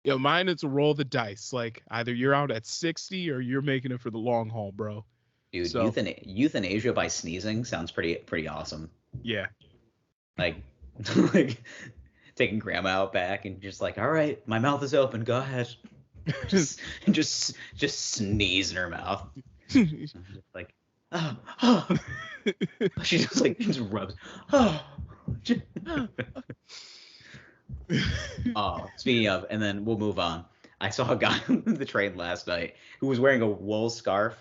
Yeah, mine it's a roll the dice. Like either you're out at 60 or you're making it for the long haul, bro. Dude, So euthanasia by sneezing sounds pretty awesome. yeah. Like, like taking grandma out back and just like, all right, my mouth is open. Go ahead. Just sneeze in her mouth. Like, oh, oh. She just rubs. Oh. Oh, speaking of, and then we'll move on. I saw a guy on the train last night who was wearing a wool scarf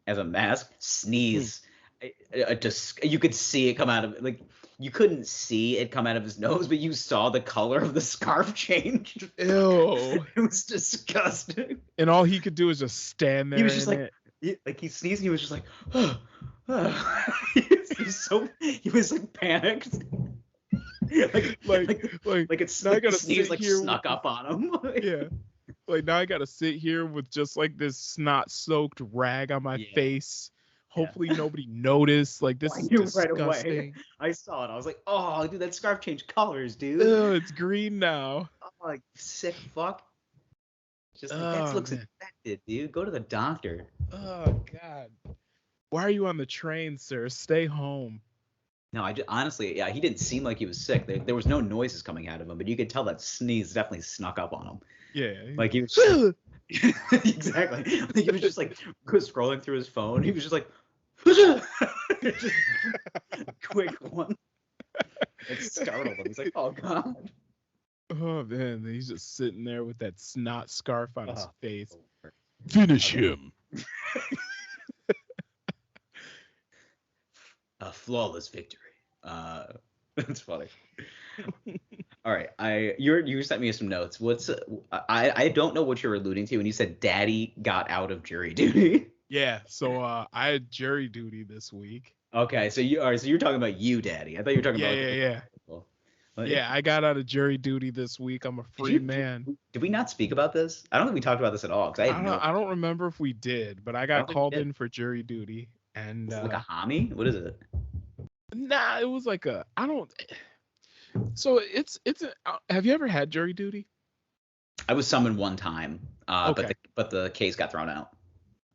as a mask, sneeze. You could see it come out of like you couldn't see it come out of his nose, but you saw the color of the scarf change. Ew. It was disgusting. And all he could do was just stand there. He was just like he sneezed and he was just like, oh, oh. He was like panicked. like it's now I gotta sneeze sit here snuck up on him. Yeah. Like now I gotta sit here with just like this snot-soaked rag on my face. Hopefully nobody noticed. Like this is disgusting. Right away. I saw it. I was like, oh, dude, that scarf changed colors, dude. Oh, it's green now. Oh, like sick fuck. Just like that looks infected, dude. Go to the doctor. Oh God. Why are you on the train, sir? Stay home. No, honestly, yeah, he didn't seem like he was sick. There was no noises coming out of him, but you could tell that sneeze definitely snuck up on him. Yeah. Like he was exactly. Like he was just like scrolling through his phone. He was just like just quick one. It startled him. He's like, oh God. Oh man, he's just sitting there with that snot scarf on his face. Finish him. A flawless victory. That's funny. All right, you sent me some notes. I don't know what you're alluding to when you said Daddy got out of jury duty. Yeah, so I had jury duty this week. Okay, so you're talking about you, Daddy. I thought you were talking about yeah. Yeah, I got out of jury duty this week. I'm a free man. Did we not speak about this? I don't think we talked about this at all. I don't remember if we did, but I got called in for jury duty. And like a homie? What is it? Nah, it was like So it's have you ever had jury duty? I was summoned one time, but the case got thrown out.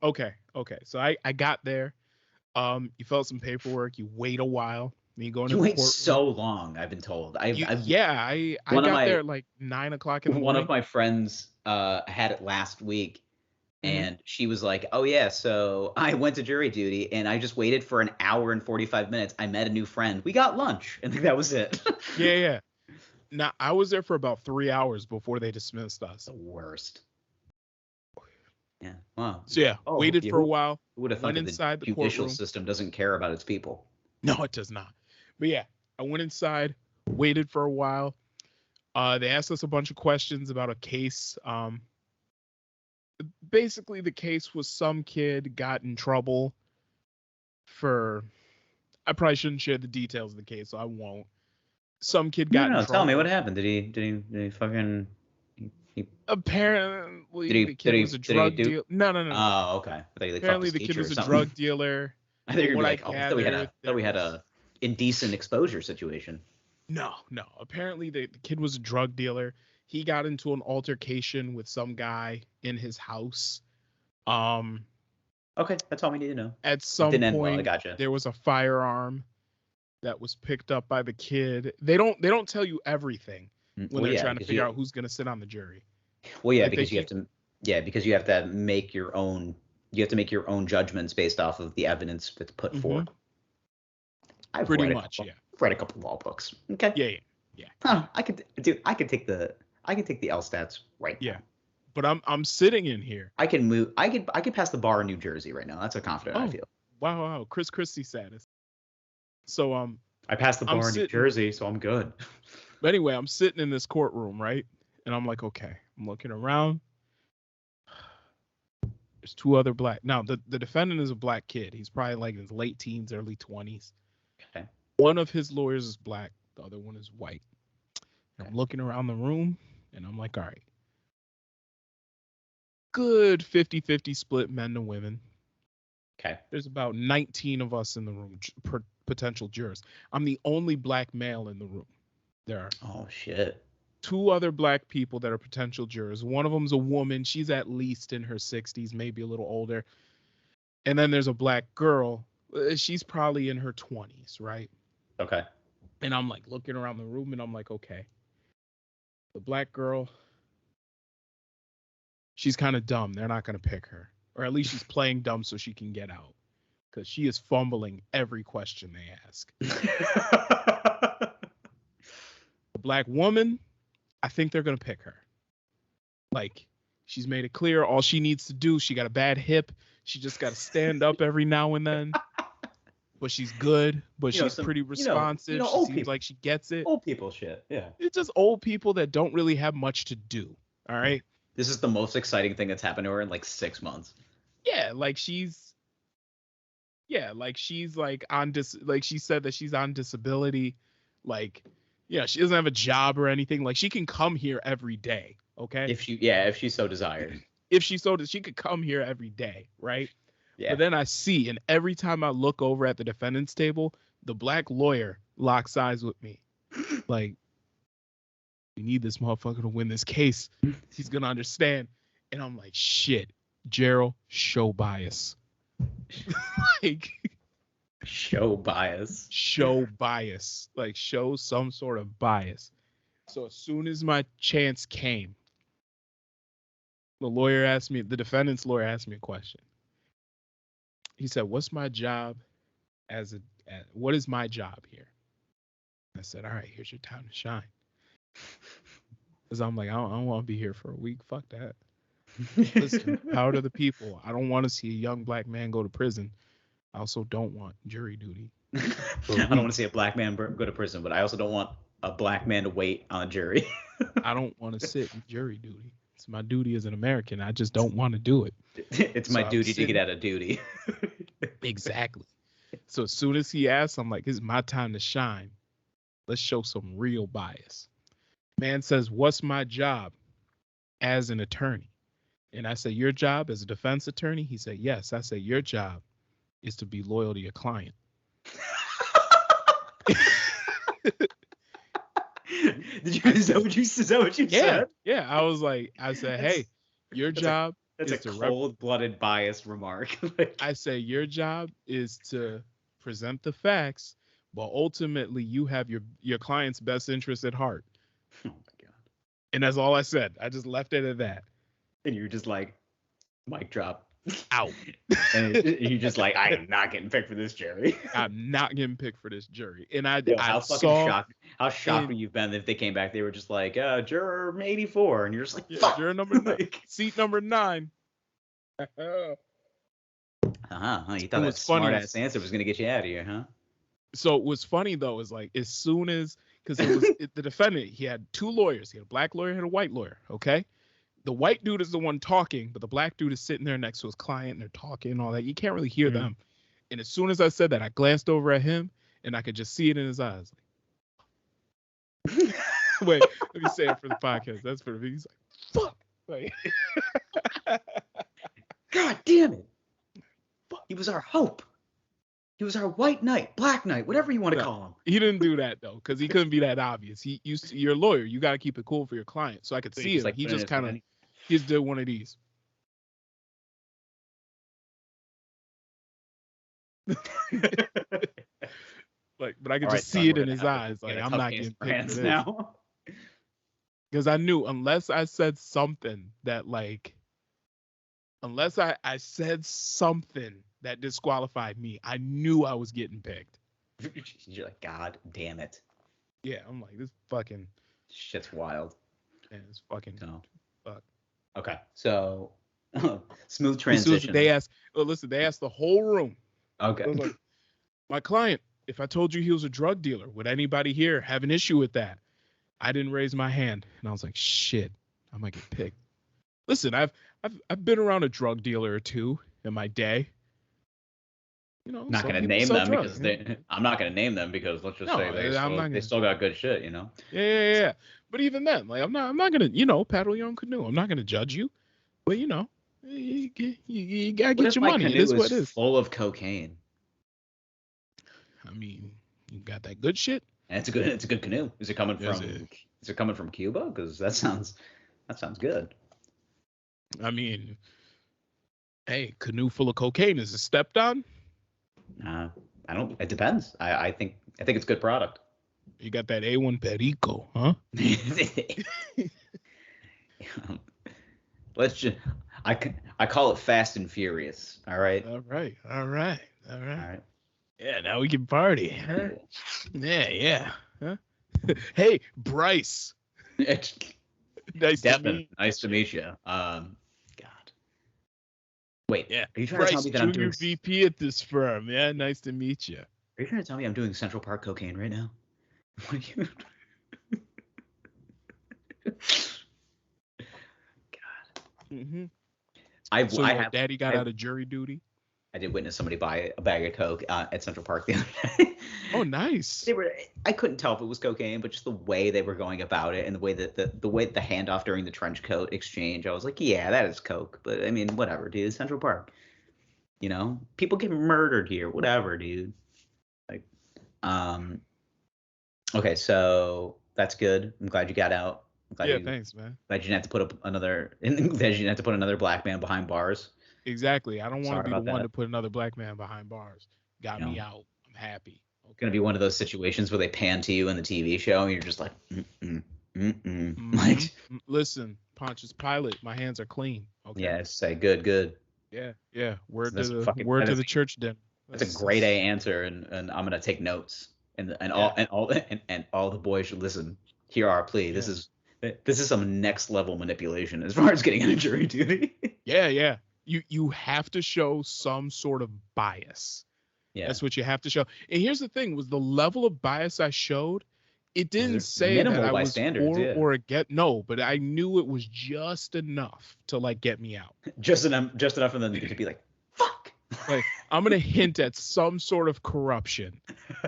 Okay. So I got there. You fill out some paperwork. You wait a while. Then you go into the courtroom. So long. I've been told. I got there at like 9 o'clock in the morning. One of my friends had it last week. And she was like, oh, yeah, so I went to jury duty and I just waited for an hour and 45 minutes. I met a new friend. We got lunch. And that was it. Yeah. Now, I was there for about 3 hours before they dismissed us. The worst. Yeah. Wow. So, waited for a while. Who would have thought inside the judicial system doesn't care about its people? No, it does not. But, yeah, I went inside, waited for a while. They asked us a bunch of questions about a case. Basically, the case was some kid got in trouble for. I probably shouldn't share the details of the case, so I won't. Some kid got in trouble. Tell me what happened. Did he fucking? Apparently, the kid was a drug dealer. No. Oh, okay. Apparently, the kid was a drug dealer. I think I thought we had a indecent exposure situation. No. Apparently, the kid was a drug dealer. He got into an altercation with some guy in his house. Okay, that's all we need to know. At some point, there was a firearm that was picked up by the kid. They don't tell you everything when they're trying to figure out who's going to sit on the jury. Well, yeah, because you have to make your own. You have to make your own judgments based off of the evidence that's put forth. I've read a couple law books. Okay. Yeah. Huh, I could take the LSATs right now. Yeah. But I'm sitting in here. I can move. I could pass the bar in New Jersey right now. That's how confident I feel. Wow. Chris Christie status. So I passed the bar in New Jersey, so I'm good. But anyway, I'm sitting in this courtroom, right? And I'm like, okay. I'm looking around. There's two other black. Now the defendant is a black kid. He's probably like in his late teens, early 20s. Okay. One of his lawyers is black. The other one is white. Okay. I'm looking around the room, and I'm like, all right. Good 50-50 split, men to women. Okay. There's about 19 of us in the room, potential jurors. I'm the only black male in the room. There are. Oh, shit. 2 other black people that are potential jurors. One of them's a woman. She's at least in her 60s, maybe a little older. And then there's a black girl. She's probably in her 20s, right? Okay. And I'm like looking around the room and I'm like, okay. The black girl, she's kind of dumb. They're not going to pick her. Or at least she's playing dumb so she can get out. Because she is fumbling every question they ask. The black woman, I think they're going to pick her. Like, she's made it clear all she needs to do, she got a bad hip. She just got to stand up every now and then. But she's good, but she's pretty responsive. She seems people, like she gets it. Old people shit, yeah. It's just old people that don't really have much to do, all right? This is the most exciting thing that's happened to her in like 6 months. Yeah, like she's like on like she said that she's on disability. Like, yeah, she doesn't have a job or anything. Like, she can come here every day, okay? If she so desired. If she so does, she could come here every day, right? Yeah. But then I see, and every time I look over at the defendant's table, the black lawyer locks eyes with me. Like, we need this motherfucker to win this case. He's going to understand. And I'm like, shit, Gerald, show bias. Like, show bias. Show bias. Like, show some sort of bias. So as soon as my chance came, the defendant's lawyer asked me a question. He said, "What's my job what is my job here?" I said, "All right, here's your time to shine." Because I'm like, I don't want to be here for a week. Fuck that. Listen, power to the people. I don't want to see a young black man go to prison. I also don't want jury duty. I don't want to see a black man go to prison, but I also don't want a black man to wait on a jury. I don't want to sit in jury duty. It's my duty as an American. I just don't want to do it. It's my duty to get out of duty. Exactly. So as soon as he asked, I'm like, it's my time to shine. Let's show some real bias. Man says, "What's my job as an attorney?" And I said, "Your job as a defense attorney?" He said, "Yes." I said, "Your job is to be loyal to your client." Is that what you said? Yeah. I said, "Hey, your job is a cold-blooded biased remark." I say, "Your job is to present the facts, but ultimately you have your client's best interest at heart." Oh my god. And that's all I said. I just left it at that. And you're just like, mic drop. Out. And you're just like, I am not getting picked for this jury. I'm not getting picked for this jury. And how shocked would you've been if they came back, they were just like, juror 84, and you're just like, fuck. Juror number 9. Seat number 9. You thought that smart ass answer was gonna get you out of here, huh? So what's funny though is, like, as soon as, because it was the defendant, he had 2 lawyers. He had a black lawyer and a white lawyer. Okay. The white dude is the one talking, but the black dude is sitting there next to his client and they're talking and all that. You can't really hear them. And as soon as I said that, I glanced over at him and I could just see it in his eyes. Like, wait, let me say it for the podcast. That's for me. He's like, fuck. Like, God damn it. He was our hope. He was our white knight, black knight, whatever you want to call him. He didn't do that though, because he couldn't be that obvious. You're a lawyer. You got to keep it cool for your client. So I could see it. Like, he just kind of, he just did one of these. Like, but I could just see it in his eyes. Like, I'm not getting picked for this now. Because I knew unless I said something that, like, unless I said something that disqualified me, I knew I was getting picked. You're like, God damn it. Yeah, I'm like, this fucking shit's wild. Man, it's fucking fuck. Okay, so smooth transition. They asked the whole room. Okay. I was like, my client, if I told you he was a drug dealer, would anybody here have an issue with that? I didn't raise my hand, and I was like, shit, I might get picked. Listen, I've been around a drug dealer or two in my day. You know, not gonna name them drugs, because I'm not gonna name them because let's just say they still got good shit, you know. Yeah. But even then, like, I'm not gonna, you know, paddle your own canoe. I'm not gonna judge you, but you know, you gotta get your money. It is what it is. Full of cocaine. I mean, you got that good shit. And it's a good canoe. Is it coming Is it coming from Cuba? Because that sounds good. I mean, hey, canoe full of cocaine, is it stepped on? I don't. It depends. I think it's good product. You got that A1 Perico, huh? Let's just. I call it Fast and Furious. All right. All right. All right. All right. All right. Yeah, now we can party. Huh? Yeah. Huh? Hey, Bryce. Nice Devin, to meet nice to meet you. God. Wait. Yeah. Are you trying Bryce, to tell me that I'm Junior doing VP at this firm. Yeah, nice to meet you. Are you trying to tell me I'm doing Central Park cocaine right now? What are you? God. Mm-hmm. So Daddy got out of jury duty. I did witness somebody buy a bag of coke at Central Park the other day. Oh, nice. I couldn't tell if it was cocaine, but just the way they were going about it and the way that the handoff during the trench coat exchange, I was like, yeah, that is coke. But I mean, whatever, dude. Central Park. You know, people get murdered here. Whatever, dude. Like, okay, so that's good. I'm glad you got out. Thanks, man. Glad you didn't have to put another black man behind bars. Exactly. I don't want to be the one that. to put another black man behind bars. Got me out. I'm happy. Okay. It's gonna be one of those situations where they pan to you in the TV show and you're just like, Like, listen, Pontius Pilate, my hands are clean. Okay. Yeah, say good. Yeah. Word to the church dinner. That's a grade A answer, and I'm gonna take notes. And all the boys should listen. Hear our plea. This is some next level manipulation as far as getting into jury duty. Yeah. You have to show some sort of bias. Yeah. That's what you have to show. And here's the thing: was the level of bias I showed, it didn't say that I was for or against. No, but I knew it was just enough to like get me out. Just enough for them to be like, fuck. Like, I'm gonna hint at some sort of corruption,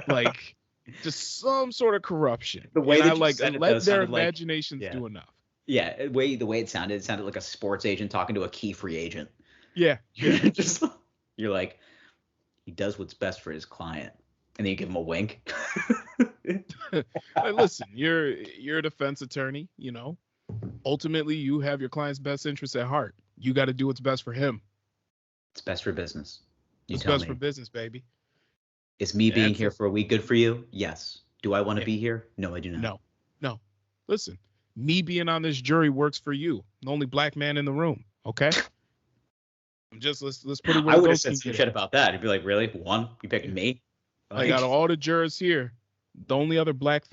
like just some sort of corruption. The way that I like let their imaginations do enough. Yeah, the way it sounded like a sports agent talking to a key free agent. Yeah. You're like, he does what's best for his client, and then you give him a wink. Like, listen, you're a defense attorney. You know, ultimately, you have your client's best interests at heart. You got to do what's best for him. It's best for business. It's best for business, baby. Is me being here for a week good for you? Yes. Do I want to be here? No, I do not. No. Listen, me being on this jury works for you. The only black man in the room. Okay. Let's put it where I would have said some shit about that. You'd be like, really? One? You picked me? I got all the jurors here. The only other black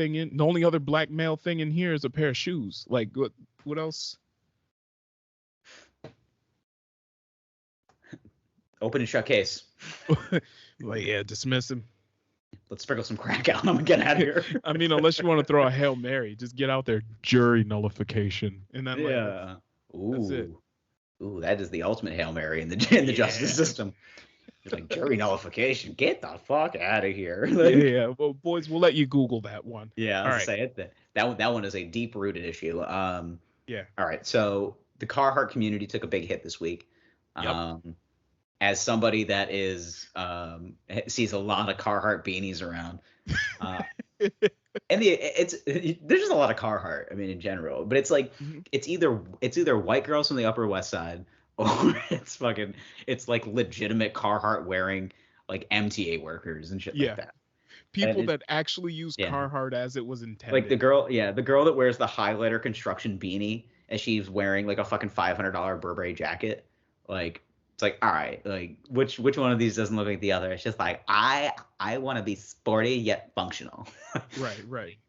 male thing in here is a pair of shoes. Like, what else? Open and shut case. Like, yeah, dismiss him. Let's sprinkle some crack out. I'm gonna get out of here. I mean, unless you want to throw a Hail Mary, just get out there. Jury nullification, and then that's it. Ooh, that is the ultimate Hail Mary in the justice system. It's like, jury nullification. Get the fuck out of here. Yeah. Well, boys, we'll let you Google that one. Yeah, I'll say it. That one is a deep rooted issue. Yeah. All right. So the Carhartt community took a big hit this week. Yep. As somebody that sees a lot of Carhartt beanies around, and there's just a lot of Carhartt. I mean, in general, but it's like it's either white girls from the Upper West Side or it's like legitimate Carhartt wearing like MTA workers and shit like that. People that actually use Carhartt as it was intended. Like the girl that wears the highlighter construction beanie and she's wearing like a fucking $500 Burberry jacket, like. It's like, all right, like which one of these doesn't look like the other? It's just like I want to be sporty yet functional. Right.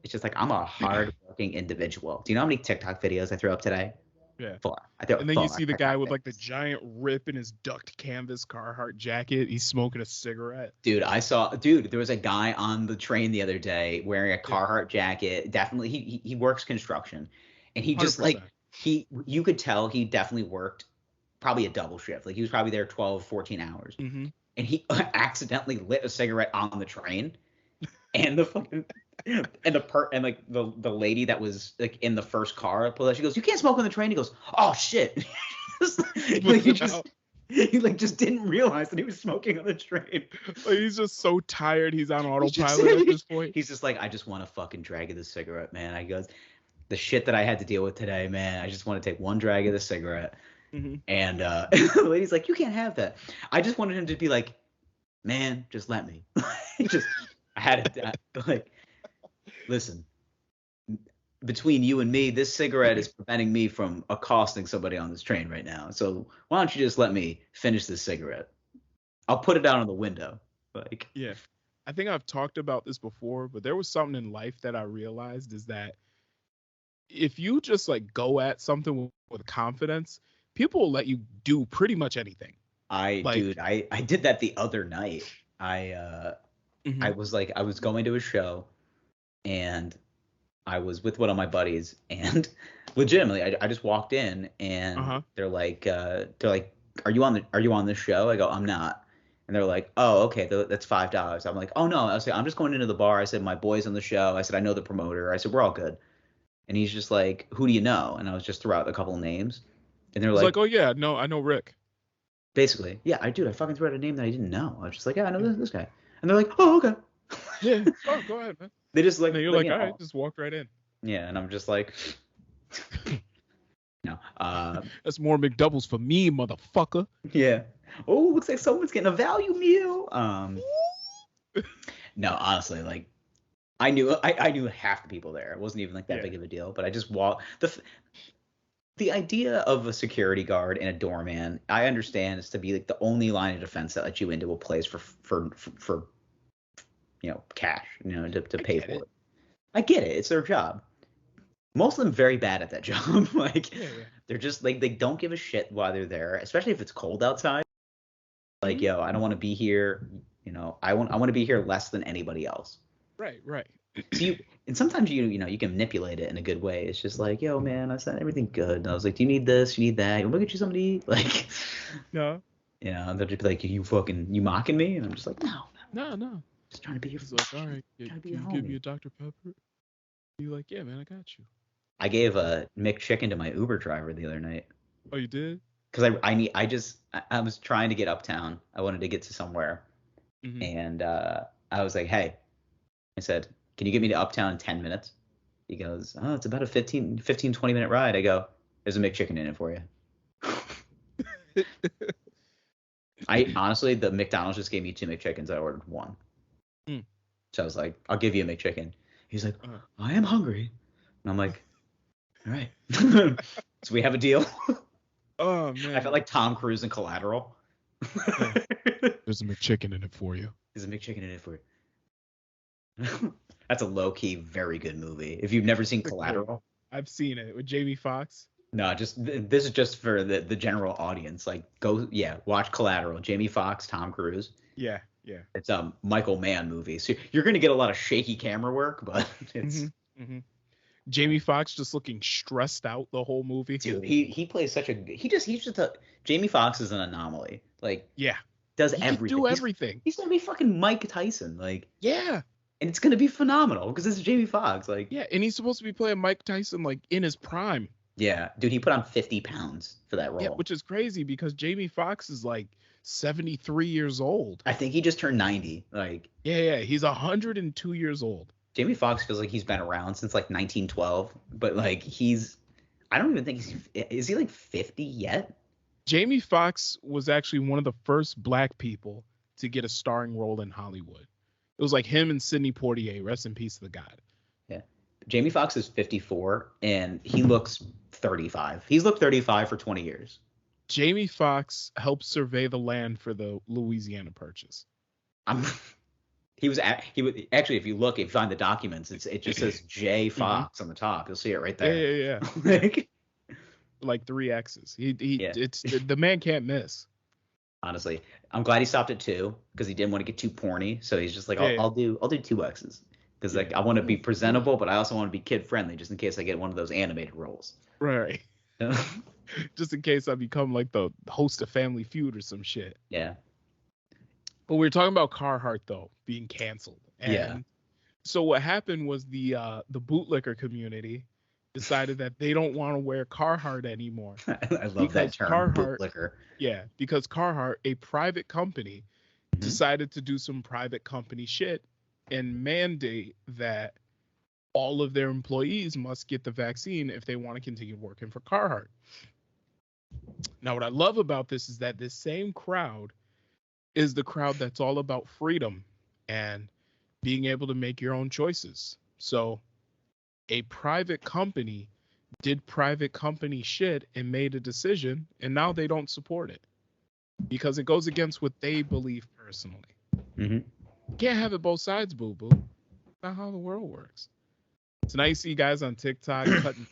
It's just like I'm a hard-working individual. Do you know how many TikTok videos I threw up today? Yeah. 4. And then you see the guy with like the giant rip in his ducked canvas Carhartt jacket. He's smoking a cigarette. Dude, there was a guy on the train the other day wearing a Carhartt jacket. Definitely, he works construction, and he just 100%. You could tell he definitely worked. Probably a double shift. Like he was probably there 12, 14 hours. Mm-hmm. And he accidentally lit a cigarette on the train. And the lady that was like in the first car pulled out, she goes, "You can't smoke on the train." He goes, "Oh shit." He like just didn't realize that he was smoking on the train. Like, he's just so tired. He's on autopilot at this point. He's just like, I just want to fucking drag of the cigarette, man. I goes, the shit that I had to deal with today, man. I just want to take one drag of the cigarette. Mm-hmm. And the lady's like, you can't have that. I just wanted him to be like, man, just let me. I had it. Like, listen, between you and me, this cigarette is preventing me from accosting somebody on this train right now. So why don't you just let me finish this cigarette? I'll put it down on the window. Like, yeah, I think I've talked about this before, but there was something in life that I realized is that if you just like go at something with confidence, people will let you do pretty much anything. I did that the other night. I was like, I was going to a show and I was with one of my buddies, and legitimately I just walked in and they're like, are you on this show? I go, I'm not. And they're like, oh, okay, that's $5. I'm like, oh no. I was like, I'm just going into the bar. I said, my boy's on the show. I said, I know the promoter. I said, we're all good. And he's just like, who do you know? And I was just throw out a couple of names. And they're like, oh yeah, no, I know Rick. Basically, yeah, I fucking threw out a name that I didn't know. I was just like, yeah, I know this guy. And they're like, oh, okay. Yeah. Oh, go ahead, man. They just like, and you're like, all right, just walked right in. Yeah, and I'm just like, no. That's more McDoubles for me, motherfucker. Yeah. Oh, looks like someone's getting a value meal. No, honestly, like, I knew half the people there. It wasn't even like that big of a deal. But I just walked. The idea of a security guard and a doorman, I understand, is to be like the only line of defense that lets you into a place for cash, to pay for it. I get it. It's their job. Most of them very bad at that job. Like, they're just like, they don't give a shit while they're there, especially if it's cold outside. Like, yo, I don't want to be here. I want to be here less than anybody else. Right. So and sometimes you can manipulate it in a good way. It's just like, yo, man, I said everything good. And I was like, do you need this? You need that? You want to get you something to eat? Like, no. They'll just be like, you mocking me? And I'm just like, no. Just trying to be your friend. Like, all right, can you give me a Dr. Pepper? You're like, yeah, man, I got you. I gave a McChicken to my Uber driver the other night. Oh, you did? Because I was trying to get uptown. I wanted to get to somewhere. Mm-hmm. And I was like, hey, I said, can you get me to uptown in 10 minutes? He goes, oh, it's about a 15, 20 minute ride. I go, there's a McChicken in it for you. I honestly, the McDonald's just gave me 2 McChickens. I ordered 1. So I was like, I'll give you a McChicken. He's like, I am hungry. And I'm like, all right. So we have a deal. Oh, man. I felt like Tom Cruise in Collateral. There's a McChicken in it for you. There's a McChicken in it for you. That's a low-key, very good movie. If you've never seen Collateral. I've seen it with Jamie Foxx. No, this is just for the general audience. Like, watch Collateral. Jamie Foxx, Tom Cruise. Yeah. It's a Michael Mann movie. So you're going to get a lot of shaky camera work, but it's... Mm-hmm. Jamie Foxx just looking stressed out the whole movie. Dude, he plays such a... Jamie Foxx is an anomaly. Like, does everything. Do everything. He's going to be fucking Mike Tyson. Like, yeah. And it's going to be phenomenal because it's Jamie Foxx. Like, yeah, and he's supposed to be playing Mike Tyson like in his prime. Yeah, dude, he put on 50 pounds for that role. Yeah, which is crazy because Jamie Foxx is like 73 years old. I think he just turned 90. Like, yeah, he's 102 years old. Jamie Foxx feels like he's been around since like 1912, but like I don't even think is he like 50 yet? Jamie Foxx was actually one of the first black people to get a starring role in Hollywood. It was like him and Sidney Poitier, rest in peace to the god. Yeah. Jamie Foxx is 54 and he looks 35. He's looked 35 for 20 years. Jamie Foxx helped survey the land for the Louisiana Purchase. He was actually, if you find the documents, it just says J Fox on the top. You'll see it right there. Yeah. Like 3 X's. It's the man can't miss. Honestly, I'm glad he stopped at 2 because he didn't want to get too porny. So he's just like, I'll do 2 X's because like I want to be presentable, but I also want to be kid friendly just in case I get one of those animated roles. Right. Just in case I become like the host of Family Feud or some shit. Yeah. But we were talking about Carhartt though being canceled. And so what happened was the bootlicker community, decided that they don't want to wear Carhartt anymore I love that because term, Carhartt, bootlicker. yeah, because Carhartt, a private company, Mhm. decided to do some private company shit and mandate that all of their employees must get the vaccine if they want to continue working for Carhartt. Now, what I love about this is that this same crowd is the crowd that's all about freedom and being able to make your own choices. So, a private company did private company shit and made a decision, and now they don't support it because it goes against what they believe personally. Mm-hmm. You can't have it both sides, boo boo. Not how the world works. So now you see guys on TikTok cutting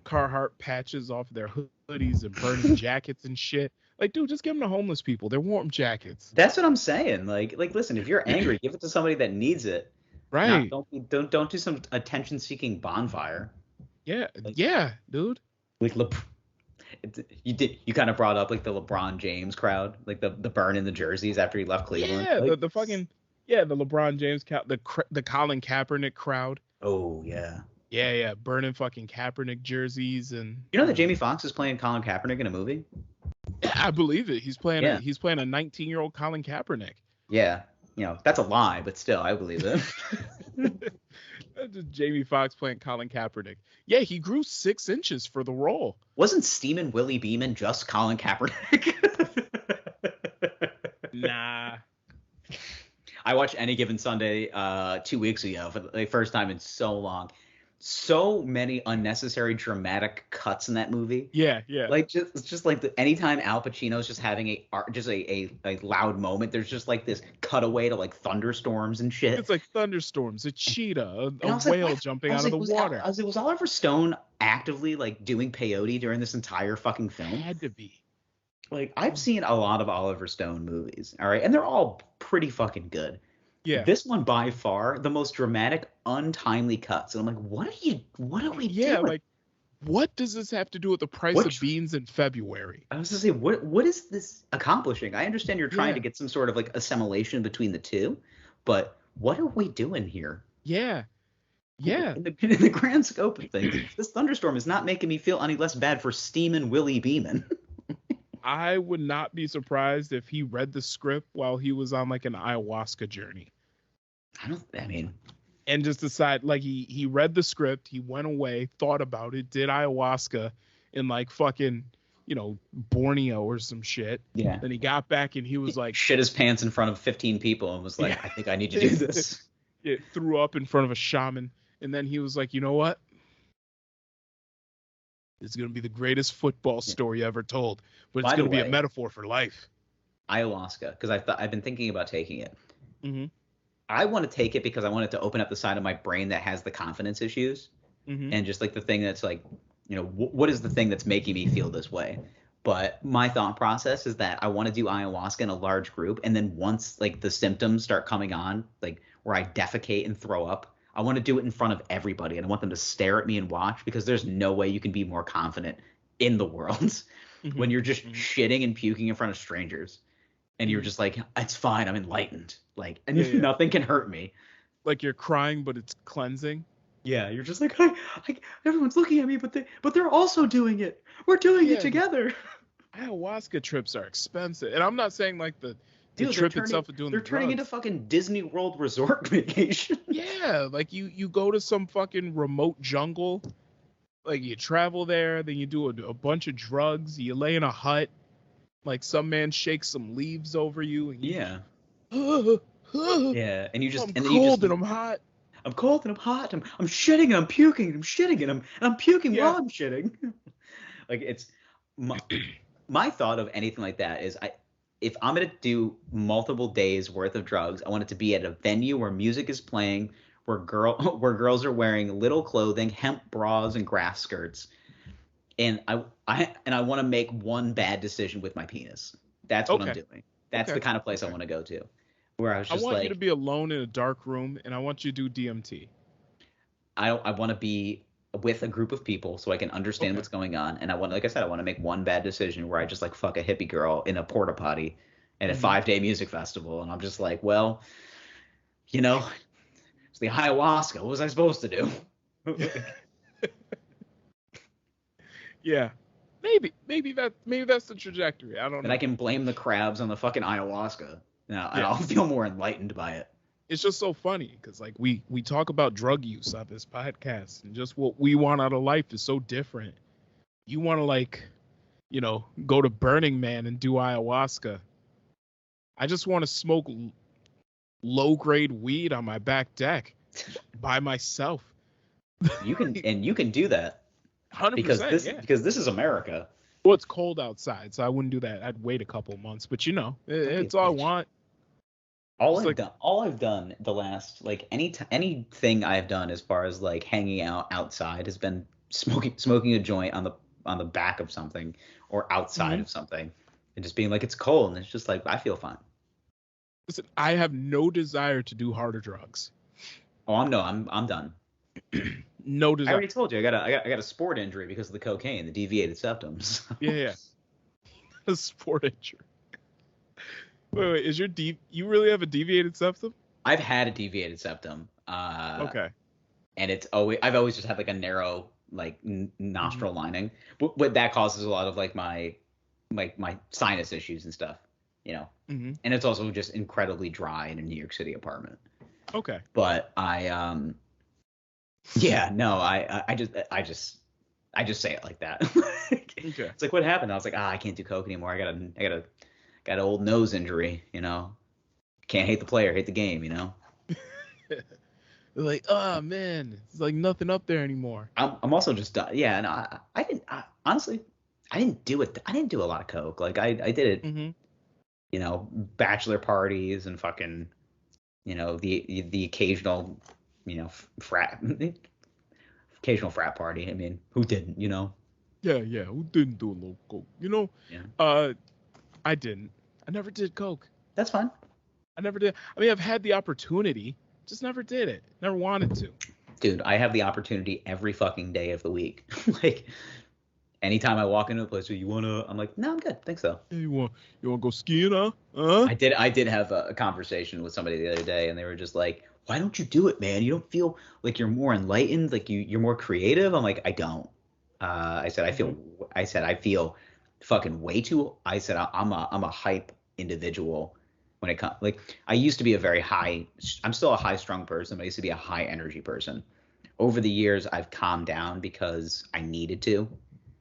Carhartt patches off their hoodies and burning jackets and shit. Like, dude, just give them to homeless people. They're warm jackets. That's what I'm saying. Listen, if you're angry, give it to somebody that needs it. Not Right. don't do some attention-seeking bonfire. Yeah. Like, Yeah, dude. like you kind of brought up like the LeBron James crowd, like the burn in the jerseys after he left Cleveland. Yeah. Like, The fucking, yeah, the LeBron James, the Colin Kaepernick crowd. oh yeah. Yeah, yeah. Burning fucking Kaepernick jerseys and, You know that Jamie Foxx is playing Colin Kaepernick in a movie? yeah, I believe it. Yeah. He's playing a 19-year-old Colin Kaepernick. Yeah. You know, that's a lie, but still, I believe it. Just Jamie Foxx playing Colin Kaepernick. Yeah, he grew 6 inches for the role. Wasn't Steamin' Willie Beeman just Colin Kaepernick? Nah. I watched Any Given Sunday 2 weeks ago for the first time in so long. So many unnecessary dramatic cuts in that movie. Yeah, yeah. Like just like anytime Al Pacino's just having a loud moment, there's just like this cutaway to like thunderstorms and shit. It's like thunderstorms, a cheetah, a Like, whale jumping out of the water. Was Oliver Stone actively like doing peyote during this entire fucking film? Had to be. Like, I've seen a lot of Oliver Stone movies, all right, and they're all pretty fucking good. Yeah. This one by far the most dramatic, untimely cuts, and I'm like, what are we doing? Like, what does this have to do with the price of beans in February? I was gonna say, what is this accomplishing? I understand you're trying to get some sort of like assimilation between the two, but what are we doing here? Yeah. Yeah. In the grand scope of things, this thunderstorm is not making me feel any less bad for Steamin' Willie Beeman. I would not be surprised if he read the script while he was on like an ayahuasca journey. And just decide, like, he read the script, he went away, thought about it, did ayahuasca in like fucking, Borneo or some shit. Yeah. Then he got back and he was like, shit his pants in front of 15 people and was like, I think I need to do this. It threw up in front of a shaman. And then he was like, you know what? It's going to be the greatest football story ever told, but it's going to be a metaphor for life. Ayahuasca, because I've been thinking about taking it. Mm-hmm. I want to take it because I want it to open up the side of my brain that has the confidence issues, and just like the thing that's like, what is the thing that's making me feel this way? But my thought process is that I want to do ayahuasca in a large group, and then once like the symptoms start coming on, like where I defecate and throw up, I want to do it in front of everybody, and I want them to stare at me and watch, because there's no way you can be more confident in the world when you're just shitting and puking in front of strangers, and you're just like, it's fine, I'm enlightened, like, and nothing can hurt me. Like you're crying, but it's cleansing. Yeah, you're just like, everyone's looking at me, but they're also doing it. We're doing it together. Ayahuasca trips are expensive, and I'm not saying like the Dude, trip itself of doing they're the turning into fucking Disney World resort vacation. Yeah, like you go to some fucking remote jungle, like you travel there, then you do a bunch of drugs, you lay in a hut, like some man shakes some leaves over you, and yeah, and you just I'm cold and I'm hot. I'm cold and I'm hot. I'm shitting and I'm puking and I'm shitting and I'm puking while I'm shitting. Like, it's my thought of anything like that is if I'm going to do multiple days worth of drugs, I want it to be at a venue where music is playing, where girls are wearing little clothing, hemp bras and grass skirts. And I want to make one bad decision with my penis. That's what I'm doing. That's the kind of place I want to go to. Where I was just want you to be alone in a dark room, and I want you to do DMT. I want to be with a group of people so I can understand what's going on, and I want to make one bad decision where I just like fuck a hippie girl in a porta potty at a 5-day music festival, and I'm just like, well, it's the ayahuasca. What was I supposed to do? Yeah. Maybe that's the trajectory. I don't Then know. I can blame the crabs on the fucking ayahuasca. Now, and Yeah. I'll feel more enlightened by it. It's just so funny because like we talk about drug use on this podcast and just what we want out of life is so different. You want to like, go to Burning Man and do ayahuasca. I just want to smoke low grade weed on my back deck by myself. You can do that 100%. Yeah. because this is America. Well, it's cold outside, so I wouldn't do that. I'd wait a couple months, but it's all I want. All I've done the last like anything I've done as far as like hanging out outside has been smoking a joint on the back of something or outside of something and just being like it's cold and it's just like I feel fine. Listen, I have no desire to do harder drugs. Oh, I'm done. No desire. I already told you I got a sport injury because of the cocaine, the deviated septums. Yeah. A sport injury. Wait, is you really have a deviated septum? I've had a deviated septum. Okay. And I've always just had like a narrow like nostril lining, but that causes a lot of like my sinus issues and stuff, And it's also just incredibly dry in a New York City apartment. Okay. But I just say it like that. Okay. It's like what happened? I was like, I can't do coke anymore. I got an old nose injury, Can't hate the player, hate the game, They're like, oh man, it's like nothing up there anymore. I'm also just done. Yeah, and honestly, I didn't do it. I didn't do a lot of coke. Like I did it, bachelor parties and fucking, the occasional, occasional frat party. I mean, who didn't, Yeah, who didn't do a little coke? Yeah. I didn't. I never did coke. That's fine. I never did. I mean, I've had the opportunity, just never did it. Never wanted to. Dude, I have the opportunity every fucking day of the week. Like, anytime I walk into a place where I'm like, no, I'm good. Thanks though. Hey, you want to go skiing, huh? I did have a conversation with somebody the other day, and they were just like, why don't you do it, man? You don't feel like you're more enlightened, like you're more creative? I'm like, I don't. I said I feel fucking way too. I said I'm a hype individual when it comes. Like I used to be I'm still a high strung person, but I used to be a high energy person. Over the years, I've calmed down because I needed to,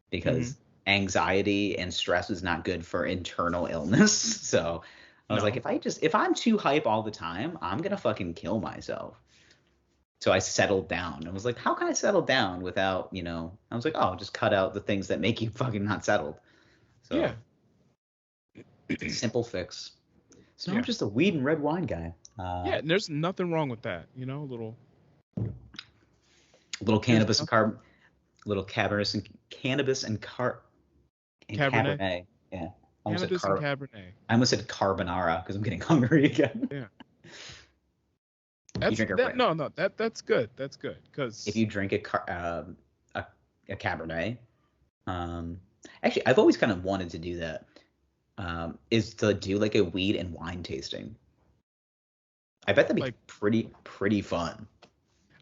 because anxiety and stress is not good for internal illness. So I was like, if I'm too hype all the time, I'm gonna fucking kill myself. So I settled down. I was like, how can I settle down without, I was like, oh, just cut out the things that make you fucking not settled. So yeah. Simple fix. So I'm just a weed and red wine guy. Yeah, and there's nothing wrong with that. A little cannabis and cannabis and Cabernet. Yeah. Cannabis and Cabernet. I almost said carbonara because I'm getting hungry again. Yeah. That's good. That's good because if you drink a Cabernet, actually I've always kind of wanted to do that. Is to do like a weed and wine tasting. I bet that'd be like pretty fun.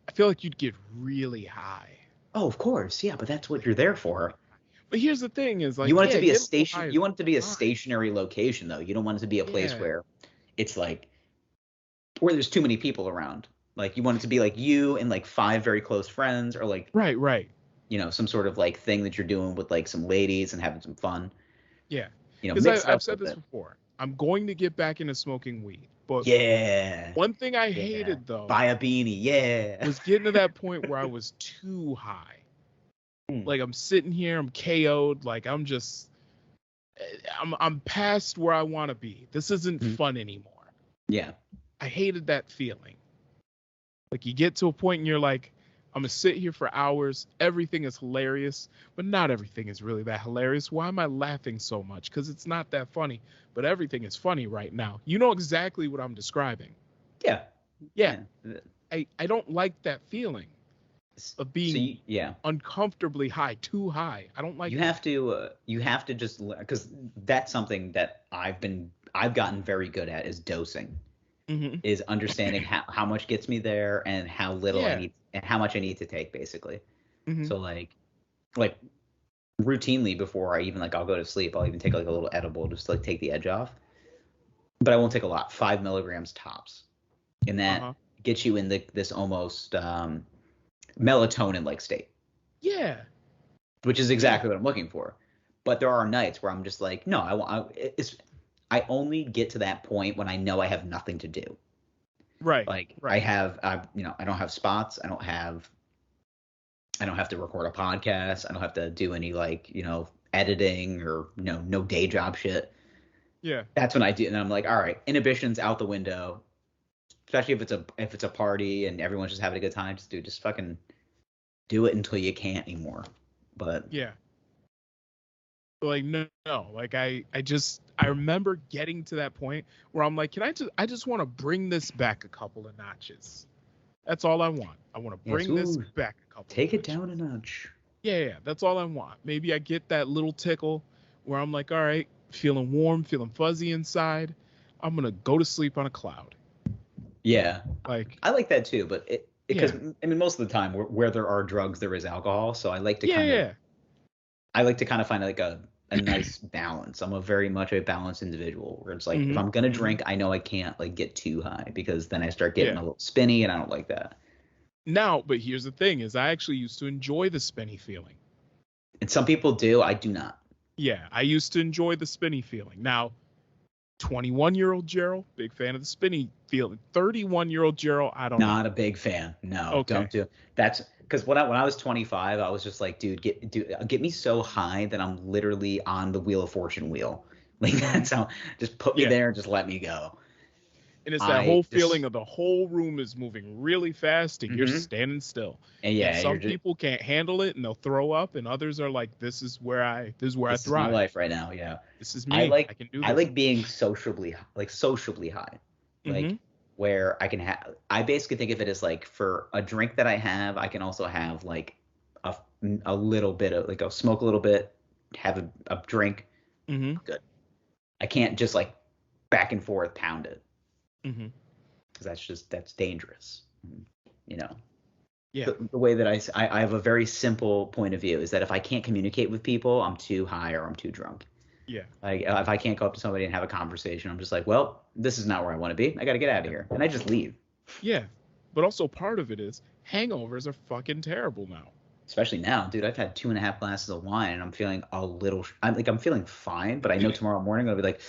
I feel like you'd get really high. Oh, of course, yeah, but that's what you're there for. But here's the thing: is like you want it to be a station. You want it to be a stationary location, though. You don't want it to be a place where it's like where there's too many people around. Like you want it to be like you and like 5 very close friends, or like right. Some sort of like thing that you're doing with like some ladies and having some fun. Yeah. Because I've said this before. I'm going to get back into smoking weed. But one thing I hated, though, buy a beanie, was getting to that point where I was too high. Like, I'm sitting here, I'm KO'd, like, I'm past where I want to be. This isn't fun anymore. Yeah. I hated that feeling. Like, you get to a point and you're like, I'm going to sit here for hours. Everything is hilarious, but not everything is really that hilarious. Why am I laughing so much? Because it's not that funny, but everything is funny right now. You know exactly what I'm describing. Yeah. I don't like that feeling of being uncomfortably high, too high. I don't like you have to just, because that's something that I've gotten very good at is dosing. Is understanding how much gets me there and how little I need and how much I need to take, basically. So like routinely before I even like I'll go to sleep, I'll even take like a little edible just to like take the edge off. But I won't take a lot, 5 milligrams tops, and that gets you in this almost melatonin like state. Yeah. Which is exactly what I'm looking for. But there are nights where I'm just like, no, I only get to that point when I know I have nothing to do. Right. Like right. I don't have spots. I don't have to record a podcast. I don't have to do any like, editing or no day job shit. Yeah. That's when I do, and I'm like, all right, inhibitions out the window. Especially if it's a party and everyone's just having a good time, just fucking do it until you can't anymore. But yeah. Like no, like I remember getting to that point where I'm like, I just want to bring this back a couple of notches. That's all I want. I want to bring this back a couple. Take it down a notch. Yeah, that's all I want. Maybe I get that little tickle where I'm like, all right, feeling warm, feeling fuzzy inside. I'm gonna go to sleep on a cloud. Yeah, like I like that too, but because I mean most of the time where there are drugs there is alcohol, so I like to I like to kind of find like a nice balance. I'm very much a balanced individual where it's like if I'm gonna drink, I know I can't like get too high because then I start getting a little spinny and I don't like that. Now, but here's the thing: is I actually used to enjoy the spinny feeling. And some people do. I do not. Yeah, I used to enjoy the spinny feeling. Now, 21-year-old Gerald, big fan of the spinny feeling. 31-year-old Gerald, I don't know. Not a big fan. No, don't do it. That's because when I was 25, I was just like, dude, get me so high that I'm literally on the Wheel of Fortune wheel. Like that's how. Just put me there and just let me go. And it's that whole feeling of the whole room is moving really fast and you're standing still. And some people can't handle it and they'll throw up, and others are like, this is where I thrive. This is my life right now. Yeah. This is me. I can do this. I like being sociably high. Like where I can have, I basically think of it as like for a drink that I have, I can also have like a little bit of like, I'll smoke a little bit, have a drink. Good. I can't just like back and forth pound it. Because that's dangerous. Yeah. The way that I have a very simple point of view is that if I can't communicate with people, I'm too high or I'm too drunk. Yeah. Like if I can't go up to somebody and have a conversation, I'm just like, well, this is not where I want to be. I got to get out of here, and I just leave. Yeah, but also part of it is hangovers are fucking terrible now. Especially now, dude. I've had 2.5 glasses of wine, and I'm feeling a little. I'm feeling fine, but I know tomorrow morning I'll be like.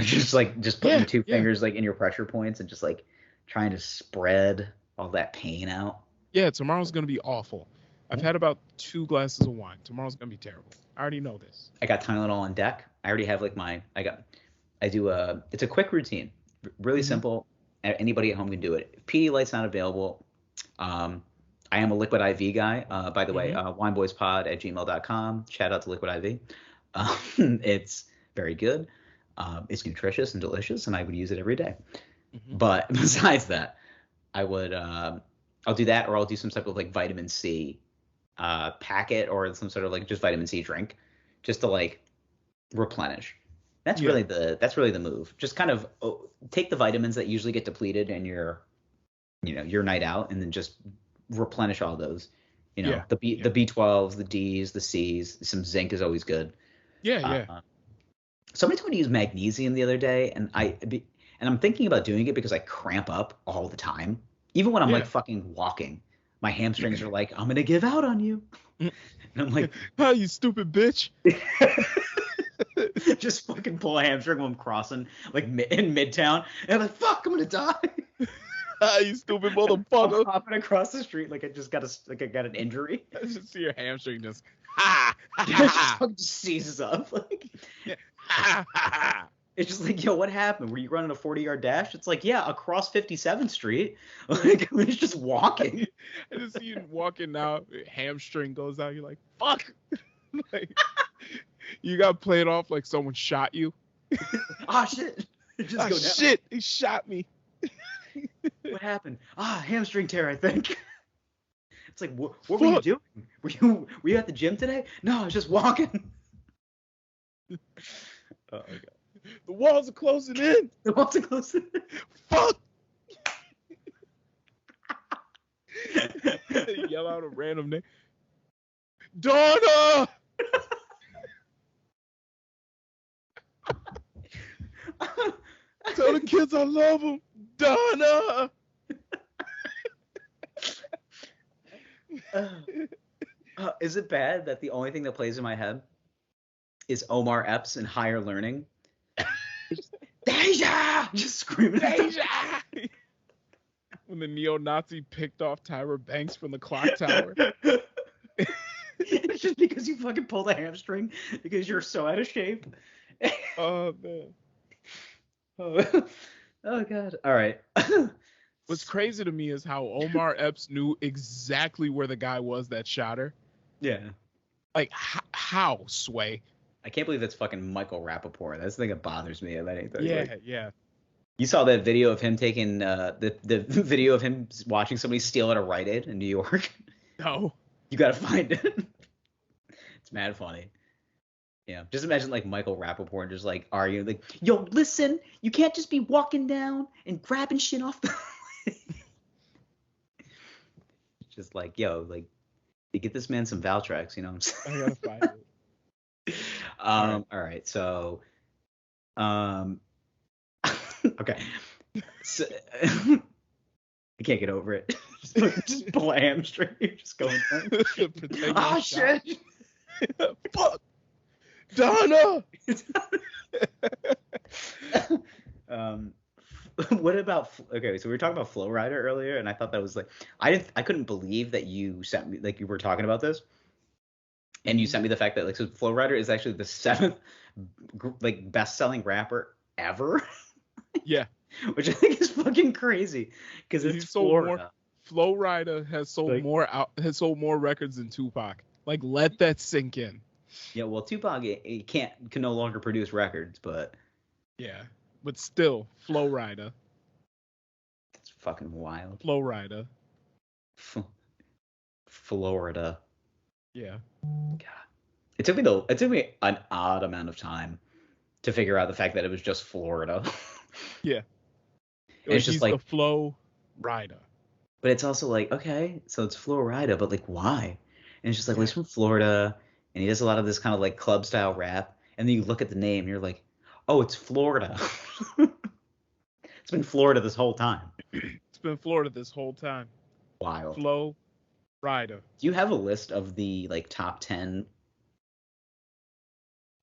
Just putting two fingers like in your pressure points and just like trying to spread all that pain out. Yeah, tomorrow's gonna be awful. I've had about 2 glasses of wine. Tomorrow's gonna be terrible. I already know this. I got Tylenol on deck. I already have like it's a quick routine, really simple. Anybody at home can do it. If Pedialyte's not available, I am a Liquid IV guy. By the way, wineboyspod@gmail.com. Shout out to Liquid IV. It's very good. It's nutritious and delicious, and I would use it every day. But besides that, I would I'll do that, or I'll do some type of like vitamin C packet, or some sort of like just vitamin C drink, just to like replenish. That's really the move. Just kind of take the vitamins that usually get depleted in your night out, and then just replenish all those. The B12s, the Ds, the Cs. Some zinc is always good. Somebody told me to use magnesium the other day, and I'm thinking about doing it because I cramp up all the time. Even when I'm like fucking walking, my hamstrings are like, I'm gonna give out on you. And I'm like, oh, you stupid bitch. Just fucking pull a hamstring when I'm crossing like in Midtown, and I'm like, fuck, I'm gonna die. You stupid motherfucker. I'm hopping across the street like I got an injury. I just see your hamstring just just seizes up. Like, it's just like, yo, what happened? Were you running a 40-yard dash? It's like, yeah, across 57th Street. Like, I was just walking. I just see you walking now. Hamstring goes out. You're like, fuck. Like, you got played off like someone shot you. Shit. Shit, he shot me. What happened? Hamstring tear, I think. It's like, what were you doing? Were you at the gym today? No, I was just walking. Oh my god. The walls are closing in. Fuck. Yell out a random name. Donna! Tell the kids I love them. Donna! Is it bad that the only thing that plays in my head is Omar Epps in Higher Learning? Deja! Just screaming. Deja! When the neo-Nazi picked off Tyra Banks from the clock tower. It's just because you fucking pulled a hamstring because you're so out of shape. Oh, man. Oh God. All right. What's crazy to me is how Omar Epps knew exactly where the guy was that shot her. Yeah. Like, how, Sway? I can't believe that's fucking Michael Rappaport. That's the thing that bothers me about anything. Yeah, like, yeah. You saw that video of him taking the video of him watching somebody steal at a Rite Aid in New York? No. You gotta find it. It's mad funny. Yeah, just imagine like Michael Rappaport just like arguing like, "Yo, listen, you can't just be walking down and grabbing shit off the." Just like, yo, like, you get this man some Valtrex, you know what I'm saying? I gotta find it. All right, so, okay, so, I can't get over it. just pull a hamstring, you're just going down. Oh shit! Fuck, Donna. What about, okay, so we were talking about Flow Rider earlier, and I thought that was like, I couldn't believe that you sent me, like, you were talking about this, and you sent me the fact that, like, so Flow Rider is actually the 7th like best-selling rapper ever. Yeah. Which I think is fucking crazy because it's Florida. Flow Rider has sold like, more records than Tupac. Like, let that sink in. Yeah, well, Tupac he can no longer produce records, but yeah, but still, Flow Rider. It's fucking wild. Flow Rider. Florida. Yeah. God. It took me an odd amount of time to figure out the fact that it was just Florida. Yeah. It's just like the Flow Rider. But it's also like, okay, so it's Flow Rider, but like why? And it's just like, well, he's from Florida, and he does a lot of this kind of like club style rap, and then you look at the name, and you're like, oh, it's Florida. It's been Florida this whole time. It's been Florida this whole time. Wild. Flow Rider. Do you have a list of the like top 10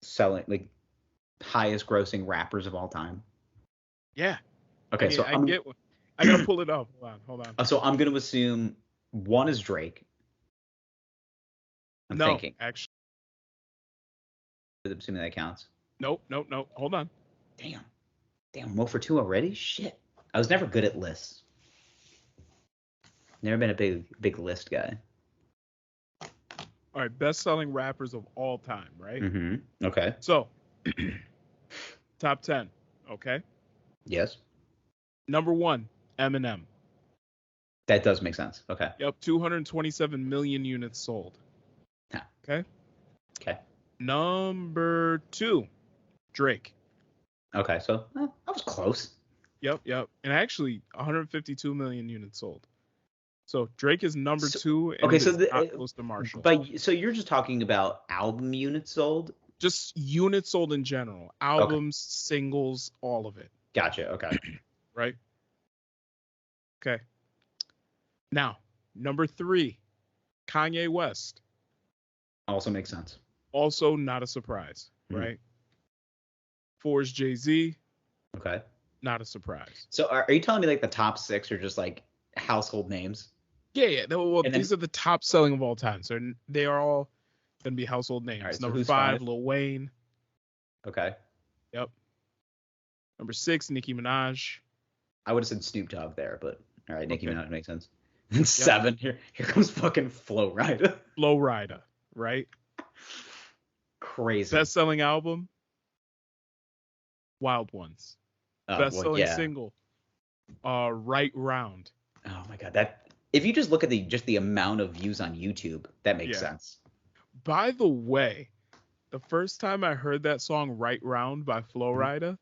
selling, like highest grossing rappers of all time? Yeah. Okay, so I get one. I gotta pull it up. Hold on. So I'm gonna assume one is Drake. I'm thinking. Actually. I'm assuming that counts. Nope. Hold on. Damn, I'm 0 for 2 already? Shit. I was never good at lists. Never been a big list guy. All right, best-selling rappers of all time, right? Mm-hmm. Okay. So, top 10, okay? Yes. Number 1, Eminem. That does make sense. Okay. Yep, 227 million units sold. Huh. Okay? Okay. Number 2, Drake. Okay, so I was close. Yep. And actually, 152 million units sold. So Drake is number 2, and it's not close to Marshall. So you're just talking about album units sold? Just units sold in general. Albums, singles, all of it. Gotcha, okay. Right? Okay. Now, number 3, Kanye West. Also makes sense. Also not a surprise, right? 4 is Jay-Z. Okay. Not a surprise. So are you telling me like the top 6 are just like household names? Yeah. Well, these are the top selling of all time. So they are all going to be household names. Right, number 5, Lil Wayne. Okay. Yep. Number 6, Nicki Minaj. I would have said Snoop Dogg there, but all right, Nicki Minaj makes sense. And 7, here comes fucking Flow Rider. Flow Rider, right? Crazy. Best-selling album, Wild Ones. Best-selling single, Right Round. Oh my God, that if you just look at the amount of views on YouTube, that makes sense. By the way, the first time I heard that song Right Round by Flow Rider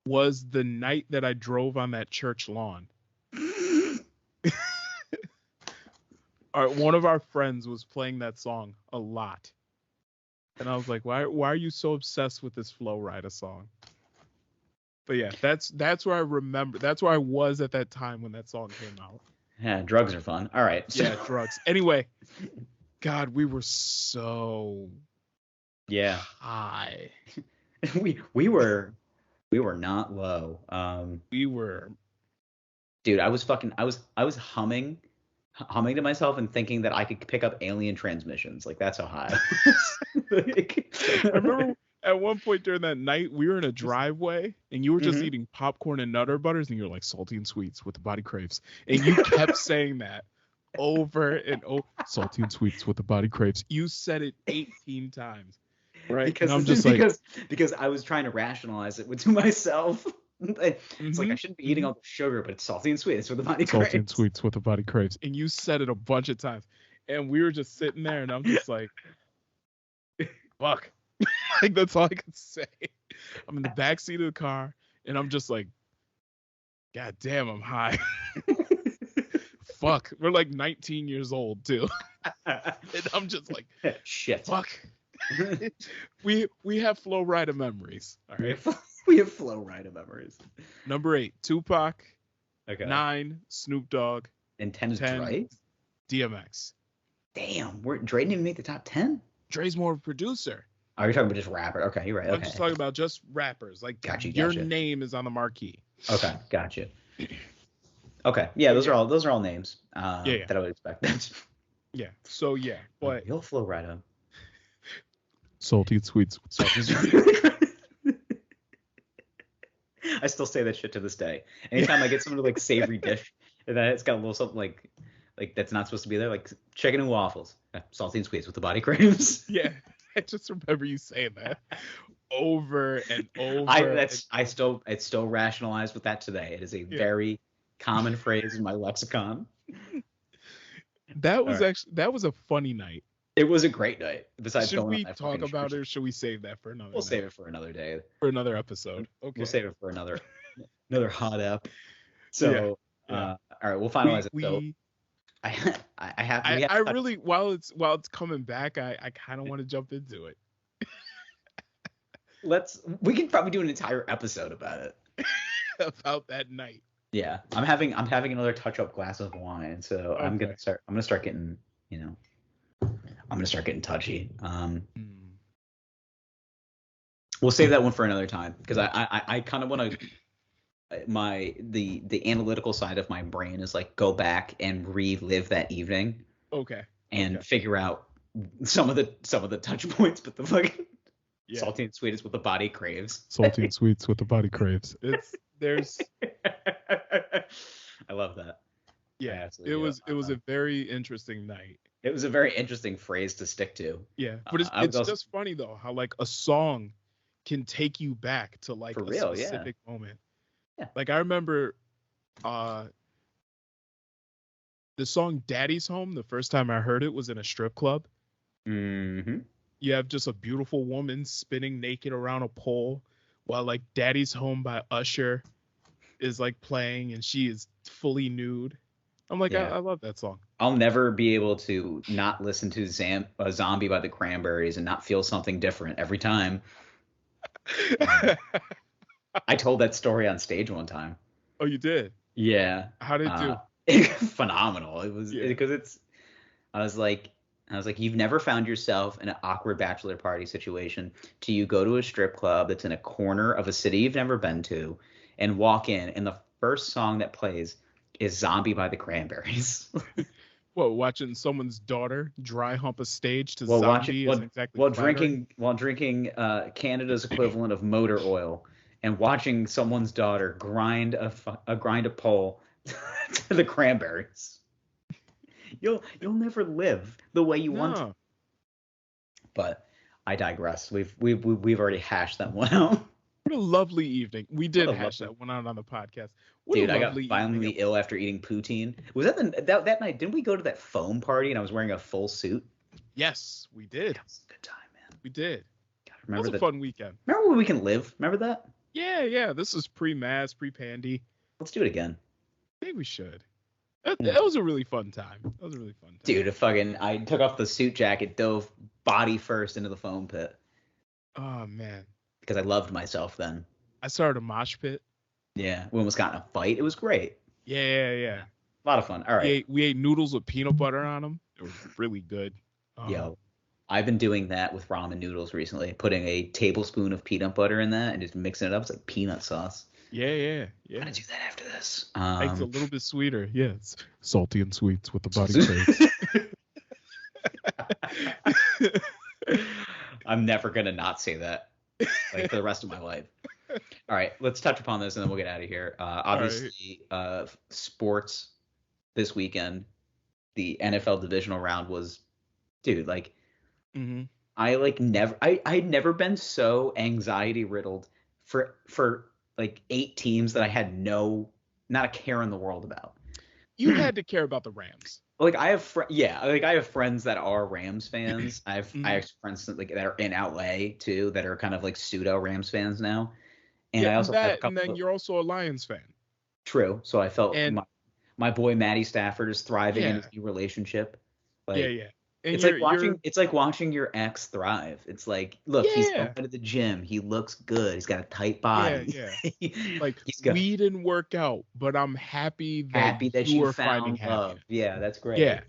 was the night that I drove on that church lawn. one of our friends was playing that song a lot. And I was like, why are you so obsessed with this Flow Rida song? But yeah, that's where I remember. That's where I was at that time when that song came out. Yeah, drugs are fun. All right. Yeah, drugs. Anyway, God, we were so high. we were not low. We were. Dude, I was humming to myself and thinking that I could pick up alien transmissions. Like, that's how high I was. I remember at one point during that night, we were in a driveway and you were just eating popcorn and Nutter Butters and you're like, salty and sweets with the body craves. And you kept saying that over and over. Salty and sweets with the body craves. You said it 18 times. Right. Because and I'm just because I was trying to rationalize it to myself. It's like I shouldn't be eating all the sugar, but it's salty and sweet. It's what the body craves. Salty and sweets with the body craves. And you said it a bunch of times. And we were just sitting there and I'm just like, fuck. Like, that's all I could say. I'm in the back seat of the car and I'm just like, God damn, I'm high. Fuck. We're like 19 years old too. And I'm just like, shit. Fuck. we have Flow Rida memories. All right. We have Flow Rida memories. Number 8, Tupac. Okay. 9, Snoop Dogg. And 10 is Dre? DMX. Damn, Dre didn't even make the top 10? Dre's more of a producer. Oh, you're talking about just rapper. Okay, you're right. I'm just talking about just rappers. Like, your name is on the marquee. Okay, gotcha. Okay, yeah, those are all names that I would expect. Yeah. So yeah, but you'll Flow Rida. Salty and sweets. I still say that shit to this day. Anytime I get some like savory dish and then it's got a little something like that's not supposed to be there, like chicken and waffles, salty and sweets with the body craves. Yeah, I just remember you saying that over and over. It's still rationalized with that today. It is a very common phrase in my lexicon. That was that was a funny night. It was a great night. Besides, should we talk about it, or should we save that for another? We'll save it for another day. For another episode. Okay. We'll save it for another hot app. So, all right, we'll finalize it. So, I really, while it's coming back, I kind of want to jump into it. We can probably do an entire episode about it. About that night. Yeah, I'm having another touch-up glass of wine, so okay. I'm gonna start getting, I'm gonna start getting touchy. We'll save that one for another time because I kind of want to. The analytical side of my brain is like go back and relive that evening. Okay. And figure out some of the touch points, but the fucking salty and sweet is what the body craves. Salty and sweets what the body craves. There's. I love that. Yeah, it was a very interesting night. It was a very interesting phrase to stick to. Yeah, but it's just funny though how like a song can take you back to like a specific moment. Yeah. Like I remember the song Daddy's Home, the first time I heard it was in a strip club. Mm-hmm. You have just a beautiful woman spinning naked around a pole while like Daddy's Home by Usher is like playing and she is fully nude. I'm like, I love that song. I'll never be able to not listen to Zombie by the Cranberries and not feel something different every time. I told that story on stage one time. Oh, you did? Yeah. How did it do? Phenomenal. It was because I was like, you've never found yourself in an awkward bachelor party situation till you go to a strip club that's in a corner of a city you've never been to and walk in and the first song that plays is Zombie by the Cranberries. Well, watching someone's daughter dry hump a stage to Zombie isn't exactly while drinking Canada's equivalent of motor oil and watching someone's daughter grind a pole to the Cranberries. You'll never live the way you want to. But I digress. We've already hashed that one out. What a lovely evening. We did hash that one out on the podcast. Dude, I got violently ill after eating poutine. Was that that night? Didn't we go to that foam party and I was wearing a full suit? Yes, we did. That was a good time, man. We did. God, remember that was a fun weekend. Remember when we can live? Remember that? Yeah. This is pre-Maz, pre-Pandy. Let's do it again. I think we should. That was a really fun time. Dude, I took off the suit jacket, dove body first into the foam pit. Oh man. Because I loved myself then. I started a mosh pit. Yeah, we almost got in a fight. It was great. Yeah. A lot of fun. All right. We ate noodles with peanut butter on them. It was really good. Yo, I've been doing that with ramen noodles recently, putting a tablespoon of peanut butter in that and just mixing it up. It's like peanut sauce. Yeah. I'm gonna do that after this. It's a little bit sweeter. Yeah, it's salty and sweets with the body Craves. I'm never gonna not say that, like, for the rest of my life. All right, let's touch upon this and then we'll get out of here. Obviously, sports this weekend, the NFL divisional round was, dude, like, I'd never been so anxiety riddled for like 8 teams that I had not a care in the world about. You had to care about the Rams. Like I have friends that are Rams fans. I have friends that are in LA too that are kind of like pseudo Rams fans now. And I also have a couple. And then you're also a Lions fan. True. So I felt my boy Matty Stafford is thriving in his new relationship. Like, yeah. And it's like watching your ex thrive. It's like, look, he's going to the gym. He looks good. He's got a tight body. Yeah. Like, we didn't work out, but I'm happy that you were found finding love. happiness. Yeah, that's great. Yeah.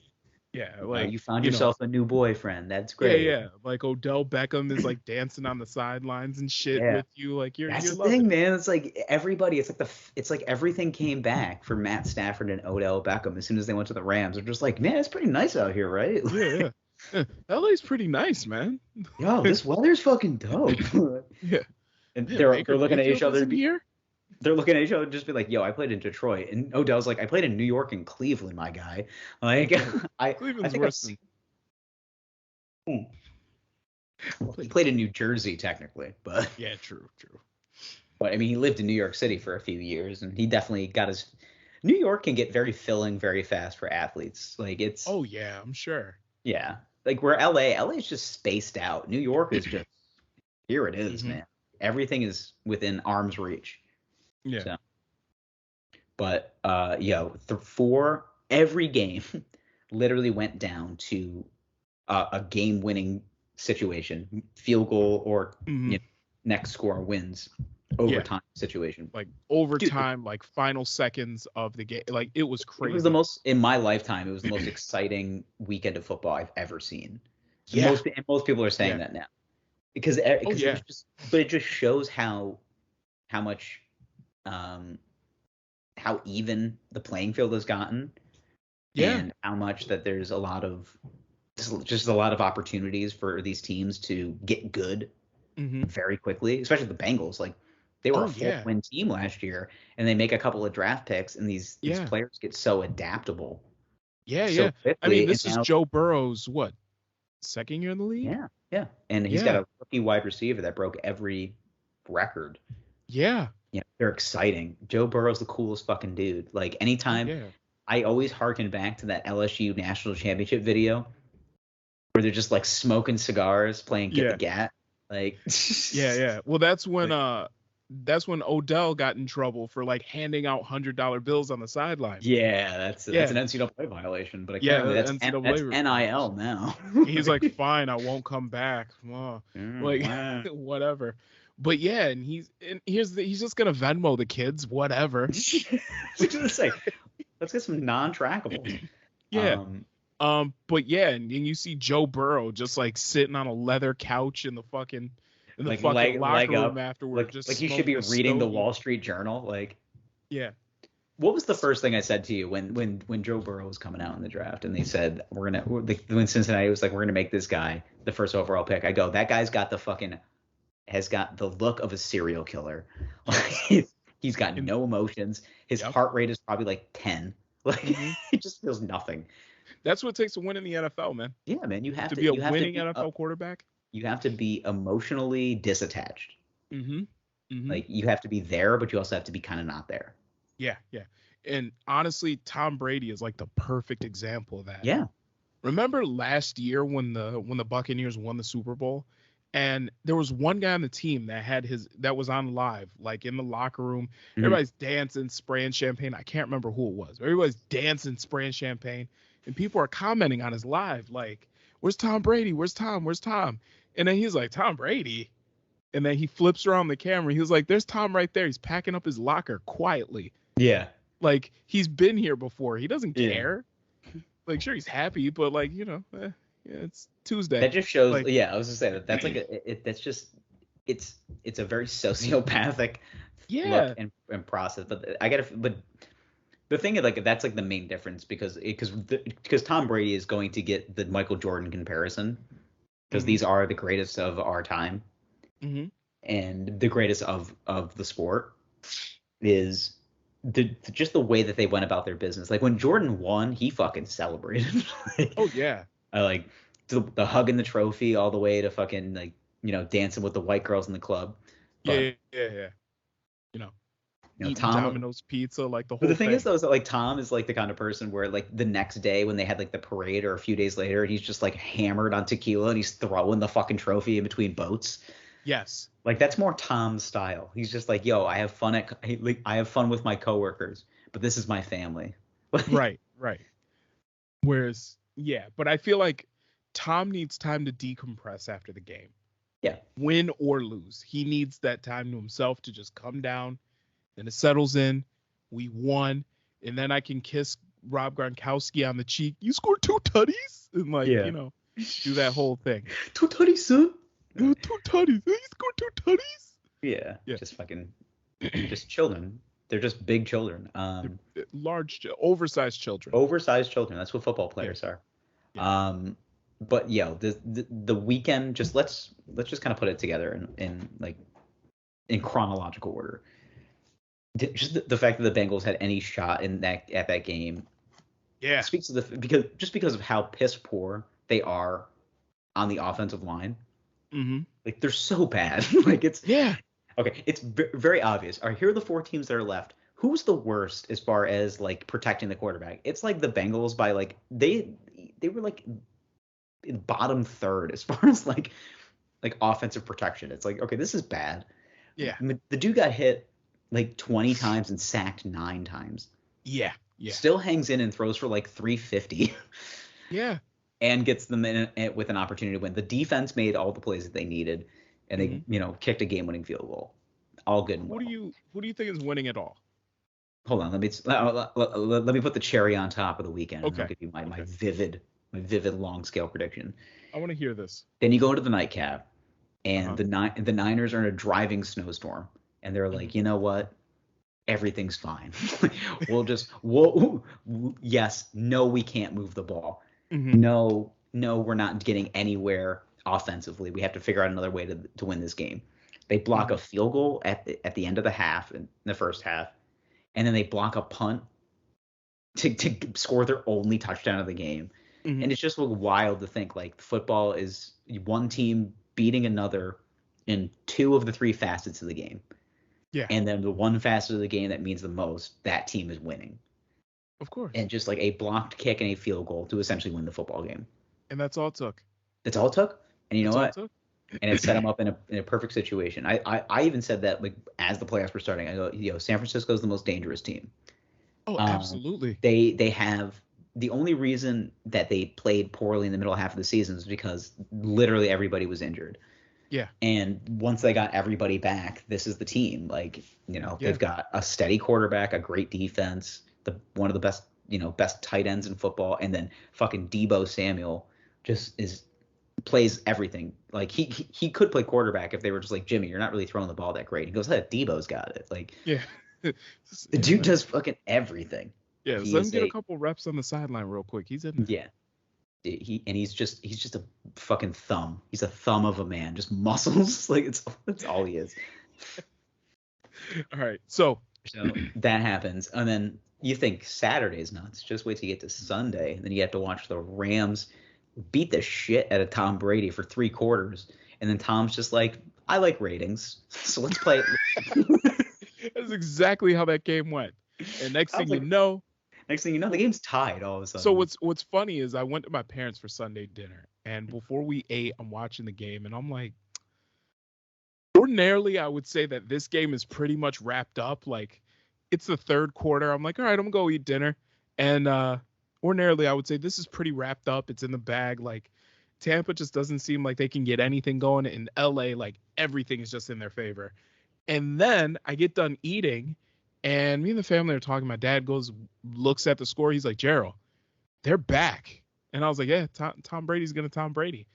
Like, you found yourself a new boyfriend. That's great. Yeah. Like Odell Beckham is like dancing on the sidelines and shit with you. Like that's the thing, man. It's like everybody. It's like everything came back for Matt Stafford and Odell Beckham as soon as they went to the Rams. They're just like, man, it's pretty nice out here, right? Yeah. LA's pretty nice, man. Yo, this weather's fucking dope. Yeah. And they're looking at each other here. They're looking at each other and just be like, yo, I played in Detroit. And Odell's like, I played in New York and Cleveland, my guy. Like, Cleveland's worse than... He played in New Jersey, technically. But yeah, true. But, I mean, he lived in New York City for a few years. And he definitely got his... New York can get very filling very fast for athletes. Like, it's... Oh, yeah, I'm sure. Yeah. Like, where LA's just spaced out. New York is just... Here it is, man. Everything is within arm's reach. Yeah. So. But for every game literally went down to a game-winning situation, field goal or next score wins, overtime situation. Like overtime, dude, like final seconds of the game. Like it was crazy. It was in my lifetime, it was the most exciting weekend of football I've ever seen. Yeah. Most people are saying that now. Because it just shows how much how even the playing field has gotten, and how much that there's a lot of opportunities for these teams to get good very quickly, especially the Bengals. Like they were a 4-win team last year, and they make a couple of draft picks, and these players get so adaptable. Yeah. I mean, this is Joe Burrow's second year in the league? Yeah. And he's got a rookie wide receiver that broke every record. Yeah. Yeah, they're exciting. Joe Burrow's the coolest fucking dude. Like anytime, I always harken back to that LSU national championship video where they're just like smoking cigars, playing Get the Gat. Like yeah. Well, that's when Odell got in trouble for like handing out $100 bills on the sideline. Yeah, that's an NCAA violation, but that's NIL now. He's like, fine, I won't come back. Whatever. But yeah, and he's just gonna Venmo the kids, whatever. Let's get some non-trackables. Yeah. But yeah, and you see Joe Burrow just like sitting on a leather couch in the fucking locker room afterward. Just like he should be reading the Wall Street Journal. Like, yeah. What was the first thing I said to you when Joe Burrow was coming out in the draft and they said when Cincinnati was like, we're gonna make this guy the first overall pick? I go, that guy's got has got the look of a serial killer. He's got no emotions. His heart rate is probably like 10. Like he just feels nothing. That's what it takes to win in the NFL, man. Yeah, man. You have to be a winning NFL quarterback. You have to be emotionally disattached. Like you have to be there, but you also have to be kind of not there. Yeah. And honestly, Tom Brady is like the perfect example of that. Yeah. Remember last year when the Buccaneers won the Super Bowl And there was one guy on the team that was on live, like in the locker room. Mhm. Everybody's dancing, spraying champagne. I can't remember who it was. Everybody's dancing, spraying champagne. And people are commenting on his live, like, where's Tom Brady? Where's Tom? Where's Tom? And then he's like, Tom Brady? And then he flips around the camera. He was like, there's Tom right there. He's packing up his locker quietly. Yeah. Like, he's been here before. He doesn't Yeah. care. Like, sure, he's happy, but like, yeah, it's Tuesday. That just shows. Like, Yeah, I was gonna say that's like that's just it's a very sociopathic look and process. But but the thing is, like, that's like the main difference because Tom Brady is going to get the Michael Jordan comparison because these are the greatest of our time, and the greatest of the sport is just the way that they went about their business. Like when Jordan won, he fucking celebrated. Like, oh yeah. I like the hugging the trophy all the way to fucking like, dancing with the white girls in the club. But, Yeah. Eating Tom, Domino's pizza, like the whole but the thing thing. is though, is that like Tom is like the kind of person where like the next day when they had like the parade or a few days later, he's just like hammered on tequila and he's throwing the fucking trophy in between boats. Yes. Like that's more Tom's style. He's just like, yo, I have fun I have fun with my coworkers, but this is my family. Right. Whereas, yeah, but I feel like Tom needs time to decompress after the game. Yeah. Win or lose. He needs that time to himself to just come down. Then it settles in. We won. And then I can kiss Rob Gronkowski on the cheek. You scored 2 tutties? And like, do that whole thing. 2 tutties, son. 2 tutties. You scored 2 tutties? Yeah. Just fucking, just children. They're just big children. Large, oversized children. Oversized children. That's what football players are. Yeah. But the weekend, just let's just kind of put it together in chronological order. Just the fact that the Bengals had any shot at that game, speaks to because of how piss poor they are on the offensive line. Like they're so bad. Like it's okay. It's very obvious. All right, here are the 4 teams that are left. Who's the worst as far as like protecting the quarterback? It's like the Bengals by like they were like in bottom third as far as like offensive protection. It's like, okay, this is bad. Yeah. The dude got hit like 20 times and sacked 9 times. Yeah. Still hangs in and throws for like 350. Yeah. And gets them in with an opportunity to win. The defense made all the plays that they needed, and they kicked a game-winning field goal. All good and well. Who do you think is winning it all? Hold on, let me put the cherry on top of the weekend. Okay. And I'll give you my vivid long scale prediction. I want to hear this. Then you go to the nightcap, and the Niners are in a driving snowstorm, and they're like, you know what? Everything's fine. We can't move the ball. No, we're not getting anywhere offensively. We have to figure out another way to win this game. They block a field goal at the end of the half, in the first half, and then they block a punt to score their only touchdown of the game. And it's just wild to think like football is one team beating another in 2 of the 3 facets of the game. Yeah. And then the one facet of the game that means the most, that team is winning. Of course. And just like a blocked kick and a field goal to essentially win the football game. And that's all it took. That's all it took. And you know what? And it set them up in a perfect situation. I even said that like as the playoffs were starting, I go, San Francisco is the most dangerous team. Oh, absolutely. They have the only reason that they played poorly in the middle half of the season is because literally everybody was injured. Yeah. And once they got everybody back, this is the team. Like, they've got a steady quarterback, a great defense, one of the best tight ends in football, and then fucking Deebo Samuel just plays everything. Like he could play quarterback if they were just like, Jimmy, you're not really throwing the ball that great. He goes, hey, Deebo's got it. Like, the dude does fucking everything. Yeah, let him get a couple reps on the sideline real quick. He's in. Yeah. He's just a fucking thumb. He's a thumb of a man, just muscles. Like that's all he is. All right, so that happens, and then you think Saturday's nuts. Just wait till you get to Sunday, and then you have to watch the Rams beat the shit out of Tom Brady for 3 quarters, and then Tom's just like, I like ratings, so let's play it. That's exactly how that game went. And next thing you know, the game's tied all of a sudden. So what's funny is I went to my parents for Sunday dinner, and before we ate, I'm watching the game, and I'm like, ordinarily I would say that this game is pretty much wrapped up. Like, it's the third quarter. I'm like, all right, I'm gonna go eat dinner. And ordinarily I would say this is pretty wrapped up. It's in the bag. Like, Tampa just doesn't seem like they can get anything going. In LA, like, everything is just in their favor. And then I get done eating, and me and the family are talking. My dad looks at the score. He's like, Gerald, they're back. And I was like, yeah, Tom Brady's gonna Tom Brady.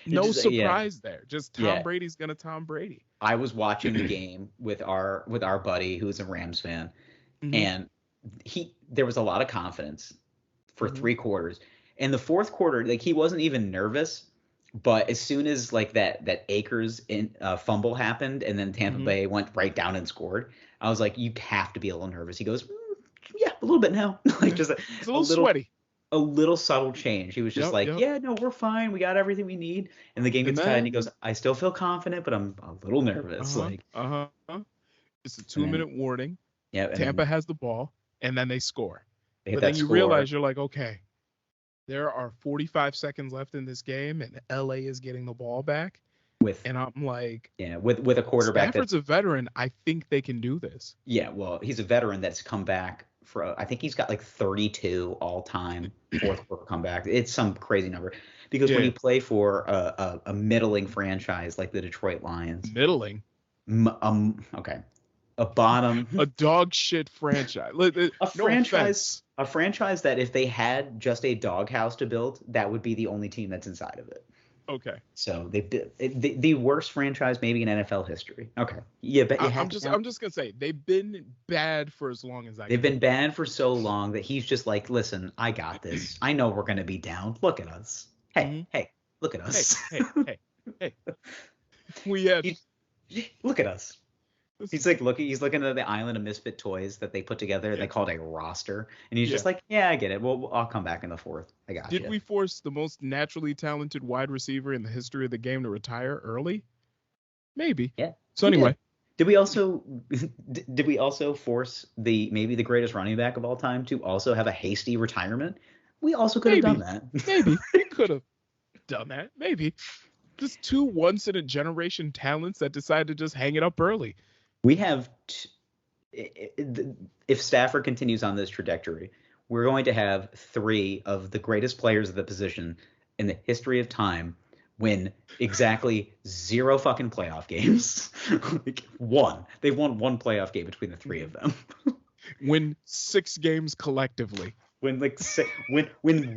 No surprise there. Just Tom Brady's gonna Tom Brady. I was watching the game with our buddy who's a Rams fan, and there was a lot of confidence for 3 quarters. In the fourth quarter, like, he wasn't even nervous, but as soon as like that Akers fumble happened, and then Tampa Bay went right down and scored, I was like, you have to be a little nervous. He goes, yeah, a little bit now. Like, just it's a little sweaty. A little subtle change. He was just yeah, no, we're fine. We got everything we need. And the game gets tied, and he goes, I still feel confident, but I'm a little nervous. It's a 2-minute warning. Yeah. Tampa has the ball, and then they score. But then you realize, you're like, okay, there are 45 seconds left in this game, and LA is getting the ball back. And I'm like, with a quarterback. Stafford's a veteran. I think they can do this. Yeah, well, he's a veteran that's come back for, I think he's got like 32 all-time fourth quarter comeback. It's some crazy number, because when you play for a middling franchise like the Detroit Lions, middling, okay, a bottom, a dog shit franchise, a franchise that if they had just a doghouse to build, that would be the only team that's inside of it. Okay. So they've been the worst franchise maybe in NFL history. Okay. Yeah, but I'm just gonna say they've been bad for as long as They've been bad for so long that he's just like, listen, I got this. I know we're gonna be down. Look at us. Hey, look at us. Hey. We had. Look at us. He's looking at the island of misfit toys that they put together. Yeah. They called a roster, and he's just like, yeah, I get it. Well, I'll come back in the fourth. I got you. Did we force the most naturally talented wide receiver in the history of the game to retire early? Maybe. Yeah. So anyway, did we also force the greatest running back of all time to also have a hasty retirement? We also could have done that. Maybe we could have done that. Maybe. Just 2 once in a generation talents that decided to just hang it up early. We have, if Stafford continues on this trajectory, we're going to have 3 of the greatest players of the position in the history of time win exactly 0 fucking playoff games. They've won 1 playoff game between the 3 of them. Win 6 games collectively. Win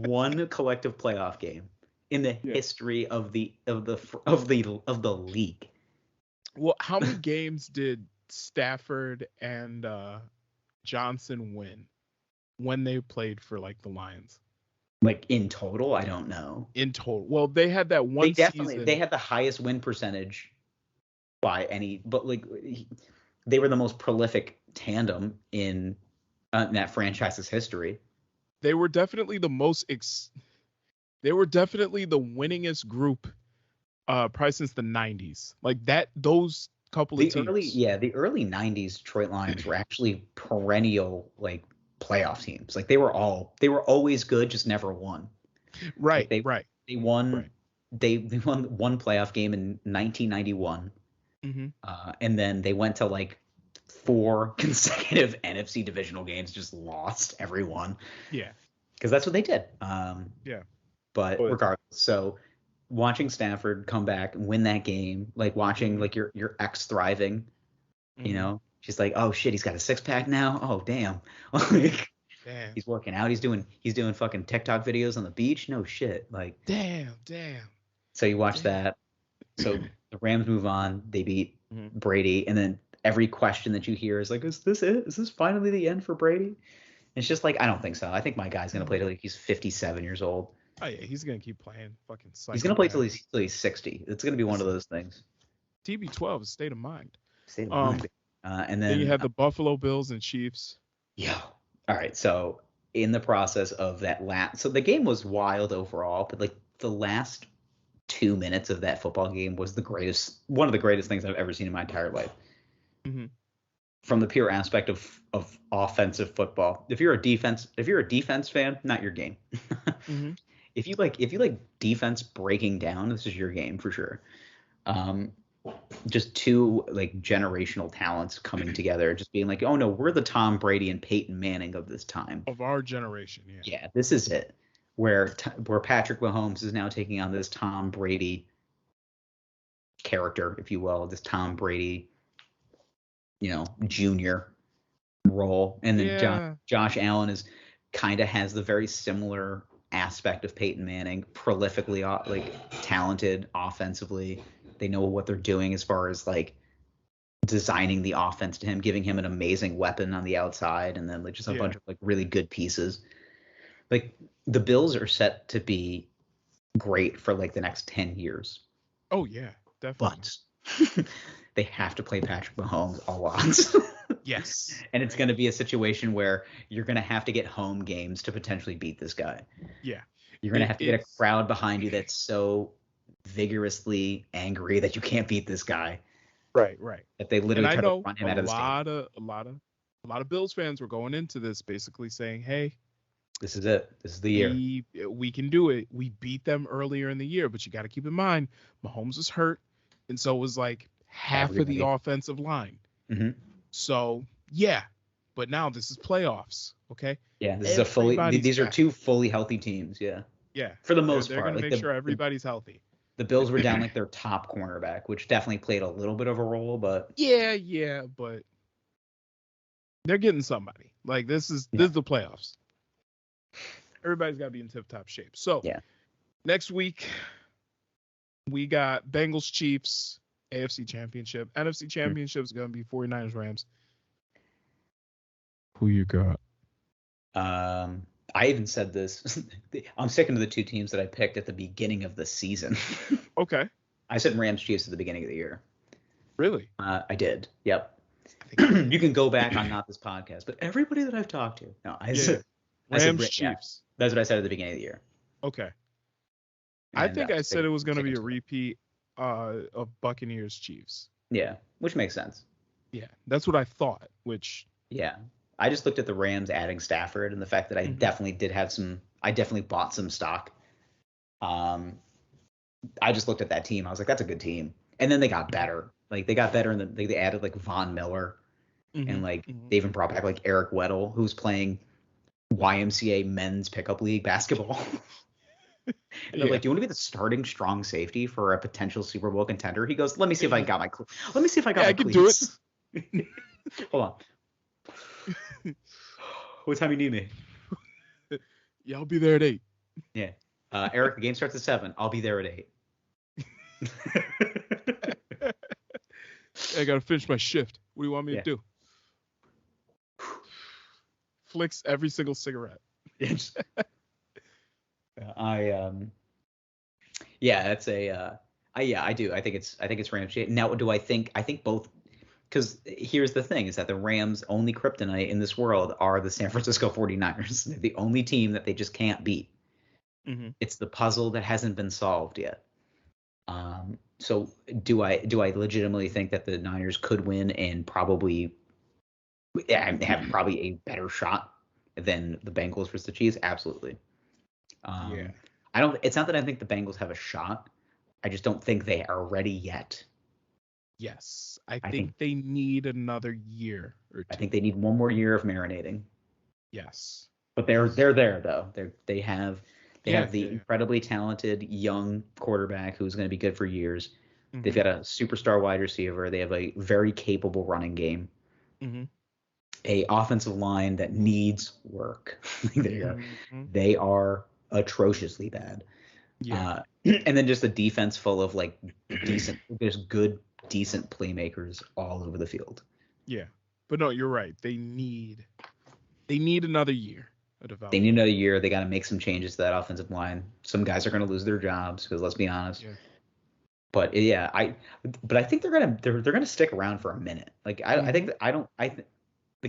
1 collective playoff game in the history of the league. Well, how many games did Stafford and Johnson win when they played for like the Lions? Like in total, I don't know. In total, well, they had that one. They had the highest win percentage by any, but like they were the most prolific tandem in that franchise's history. They were definitely the most. They were definitely the winningest group, probably since the '90s. Like that, those couple of teams. The early '90s Detroit Lions were actually perennial like playoff teams. Like they were always good, just never won. Right. They won. Right. They won 1 playoff game in 1991, and then they went to like 4 consecutive NFC divisional games, just lost every one. Yeah, because that's what they did. But But regardless, so watching Stafford come back and win that game, like watching like your ex thriving, you know, she's like, oh shit, he's got a 6-pack now. Oh damn. Like, damn. He's working out. He's doing fucking TikTok videos on the beach. No shit. Like damn. So you watch that. So the Rams move on. They beat Brady, and then every question that you hear is like, is this it? Is this finally the end for Brady? And it's just like, I don't think so. I think my guy's gonna play till like he's 57 years old. Oh yeah, he's gonna keep playing. Fucking. He's gonna play till he's 60. It's gonna be one of those things. TB12 is state of mind. And then you had the Buffalo Bills and Chiefs. Yeah. All right. So in the process of that so the game was wild overall, but like the last 2 minutes of that football game was one of the greatest things I've ever seen in my entire life. From the pure aspect of offensive football. If you're a defense fan, not your game. If you like defense breaking down, this is your game for sure. just two like generational talents coming together, just being like, oh no, we're the Tom Brady and Peyton Manning of this time. Of our generation, yeah. Yeah, this is it. Where Patrick Mahomes is now taking on this Tom Brady character, if you will, this Tom Brady, junior role, and then Josh Allen is kind of has the very similar aspect of Peyton Manning, prolifically like talented offensively. They know what they're doing as far as like designing the offense to him, giving him an amazing weapon on the outside, and then like just a bunch of like really good pieces. Like the Bills are set to be great for like the next 10 years. Oh yeah, definitely. But they have to play Patrick Mahomes a lot. Yes. And it's going to be a situation where you're going to have to get home games to potentially beat this guy. Yeah. You're going to have to get a crowd behind you that's so vigorously angry that you can't beat this guy. Right. That they literally try to run him out of the stadium. A lot of Bills fans were going into this basically saying, hey, this is it. This is the year. We can do it. We beat them earlier in the year, but you got to keep in mind, Mahomes was hurt, and so was like half of the offensive line. Mm-hmm. So, yeah. But now this is playoffs, okay? Yeah, this is these are two fully healthy teams, yeah. Yeah. For the most part. They're going to make sure everybody's healthy. The Bills were down like their top cornerback, which definitely played a little bit of a role, but yeah, but they're getting somebody. Like this is the playoffs. Everybody's got to be in tip-top shape. So, next week we got Bengals Chiefs AFC Championship. NFC Championship is going to be 49ers Rams. Who you got? I even said this. I'm sticking to the two teams that I picked at the beginning of the season. Okay. I said Rams Chiefs at the beginning of the year. Really? I did. Yep. You can go back on not this podcast, but everybody that I've talked to. No, I said Rams Chiefs. Yeah, that's what I said at the beginning of the year. Okay. I think I said it was going to be a repeat of Buccaneers Chiefs. Yeah, which makes sense. Yeah, that's what I thought. Yeah, I just looked at the Rams adding Stafford and the fact that I definitely bought some stock. I just looked at that team. I was like, that's a good team. And then they got better. Like they got better, and they added like Von Miller, and like they even brought back like Eric Weddle, who's playing YMCA men's pickup league basketball. And they're like, do you want to be the starting strong safety for a potential Super Bowl contender? He goes, let me see if I got my I can do it. Hold on. What time you need me? Yeah, I'll be there at 8. Yeah. Eric, the game starts at 7. I'll be there at 8. I gotta finish my shift. What do you want me to do? Flicks every single cigarette. I do. I think it's Rams. Now, I think both, because here's the thing, is that the Rams' only kryptonite in this world are the San Francisco 49ers. They're the only team that they just can't beat. Mm-hmm. It's the puzzle that hasn't been solved yet. So do I legitimately think that the Niners could win and probably have probably a better shot than the Bengals versus the Chiefs? Absolutely. It's not that I think the Bengals have a shot. I just don't think they are ready yet. Yes. I think they need another year or two. I think they need one more year of marinating. Yes. But they're there though. They have the incredibly talented young quarterback who's going to be good for years. Mm-hmm. They've got a superstar wide receiver. They have a very capable running game. Mm-hmm. A offensive line that needs work. They are atrociously bad. Yeah. And then just a defense full of like decent playmakers all over the field. Yeah. But no, you're right. They need another year. They need another year. They got to make some changes to that offensive line. Some guys are going to lose their jobs because let's be honest. Yeah. But yeah, I think they're gonna stick around for a minute. Like I think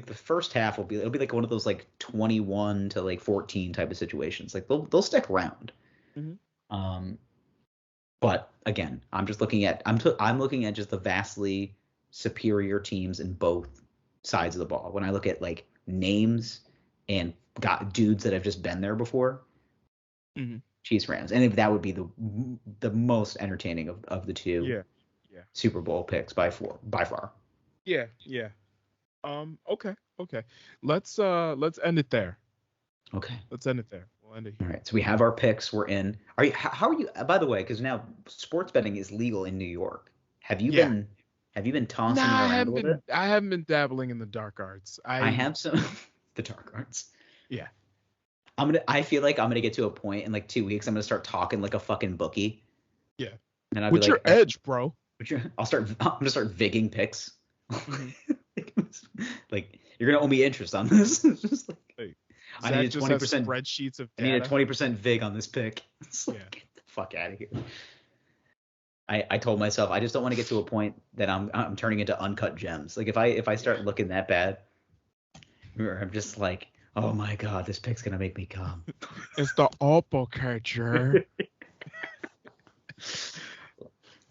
the first half it'll be like one of those like 21 to like 14 type of situations. Like they'll stick around. Mm-hmm. But again, I'm looking at just the vastly superior teams in both sides of the ball. When I look at like names and got dudes that have just been there before, Chiefs Rams, and that would be the most entertaining of the two. Yeah, Yeah. Super Bowl picks by far. Yeah. Yeah. Okay. Okay. Let's end it there. Okay. Let's end it there. We'll end it All here. right. So we have our picks. We're in. Are you? How are you? By the way, because now sports betting is legal in New York. Have you Yeah. been? Have you been Nah, tossing it around a little bit? I haven't been dabbling in the dark arts. I have some the dark arts. Yeah. I feel like I'm gonna get to a point in like 2 weeks. I'm gonna start talking like a fucking bookie. Yeah. And I'll What's be like, your edge, bro? I'm gonna start vigging picks. Mhm. Like you're gonna owe me interest on this. It's just like, Hey, I Zach need a just has 20%. spreadsheets of I need a data. 20% vig on this pick. It's like, Yeah. get the fuck out of here. I told myself I just don't want to get to a point that I'm turning into uncut gems. Like if I start looking that bad, I'm just like, oh my god, this pick's gonna make me come. It's the Oppo catcher.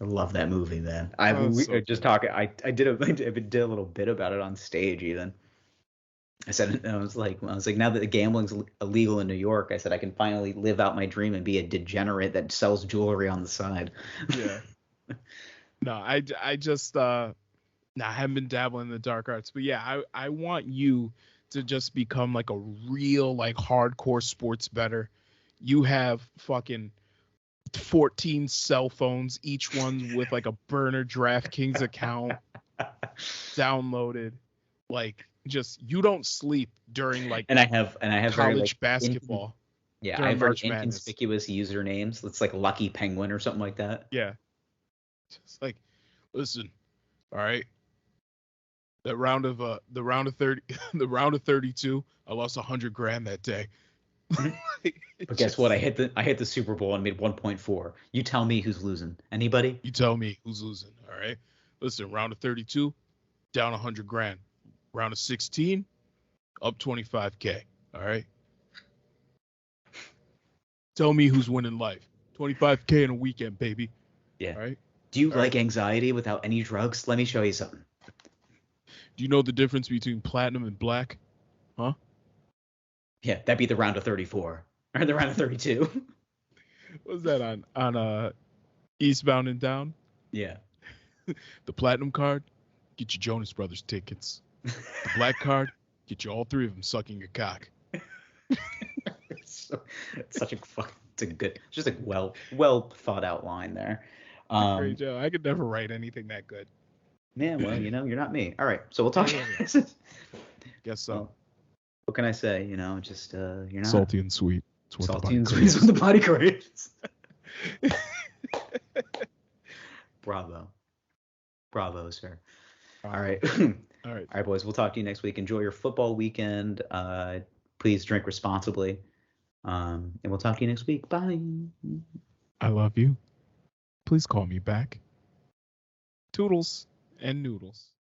I love that movie, man. Oh, so Just talking. I did a little bit about it on stage even. I said I was like now that the gambling's illegal in New York, I said I can finally live out my dream and be a degenerate that sells jewelry on the side. Yeah. No, I just I haven't been dabbling in the dark arts, but yeah, I want you to just become like a real like hardcore sports bettor. You have fucking 14 cell phones, each one with like a burner DraftKings account downloaded. Like just you don't sleep during like and I have very college like basketball. I during have very March Madness. inconspicuous usernames. It's like Lucky Penguin or something like that. Yeah. Just like, listen, all right. The round of 30, the round of 32, I lost 100 grand that day. But guess what? I hit the Super Bowl and made 1.4. You tell me who's losing. Anybody? You tell me who's losing. All right. Listen, round of 32, down 100 grand. Round of 16, up 25K. All right. Tell me who's winning life. 25K in a weekend, baby. Yeah. All right. Do you All like right. anxiety without any drugs? Let me show you something. Do you know the difference between platinum and black? Huh? Yeah, that'd be the round of 34 or the round of 32. What was that on Eastbound and Down? Yeah. The platinum card, get you Jonas Brothers tickets. The black card, get you all three of them sucking a cock. It's such a fucking it's just a well thought out line there. Great job. I could never write anything that good. Yeah, well, you're not me. All right, so we'll talk. Guess so. Well, what can I say? Just you're not salty and sweet. Salty and sweet is what the body craves. Bravo, sir. All right. All right, boys. We'll talk to you next week. Enjoy your football weekend. Please drink responsibly. And we'll talk to you next week. Bye. I love you. Please call me back. Toodles and noodles.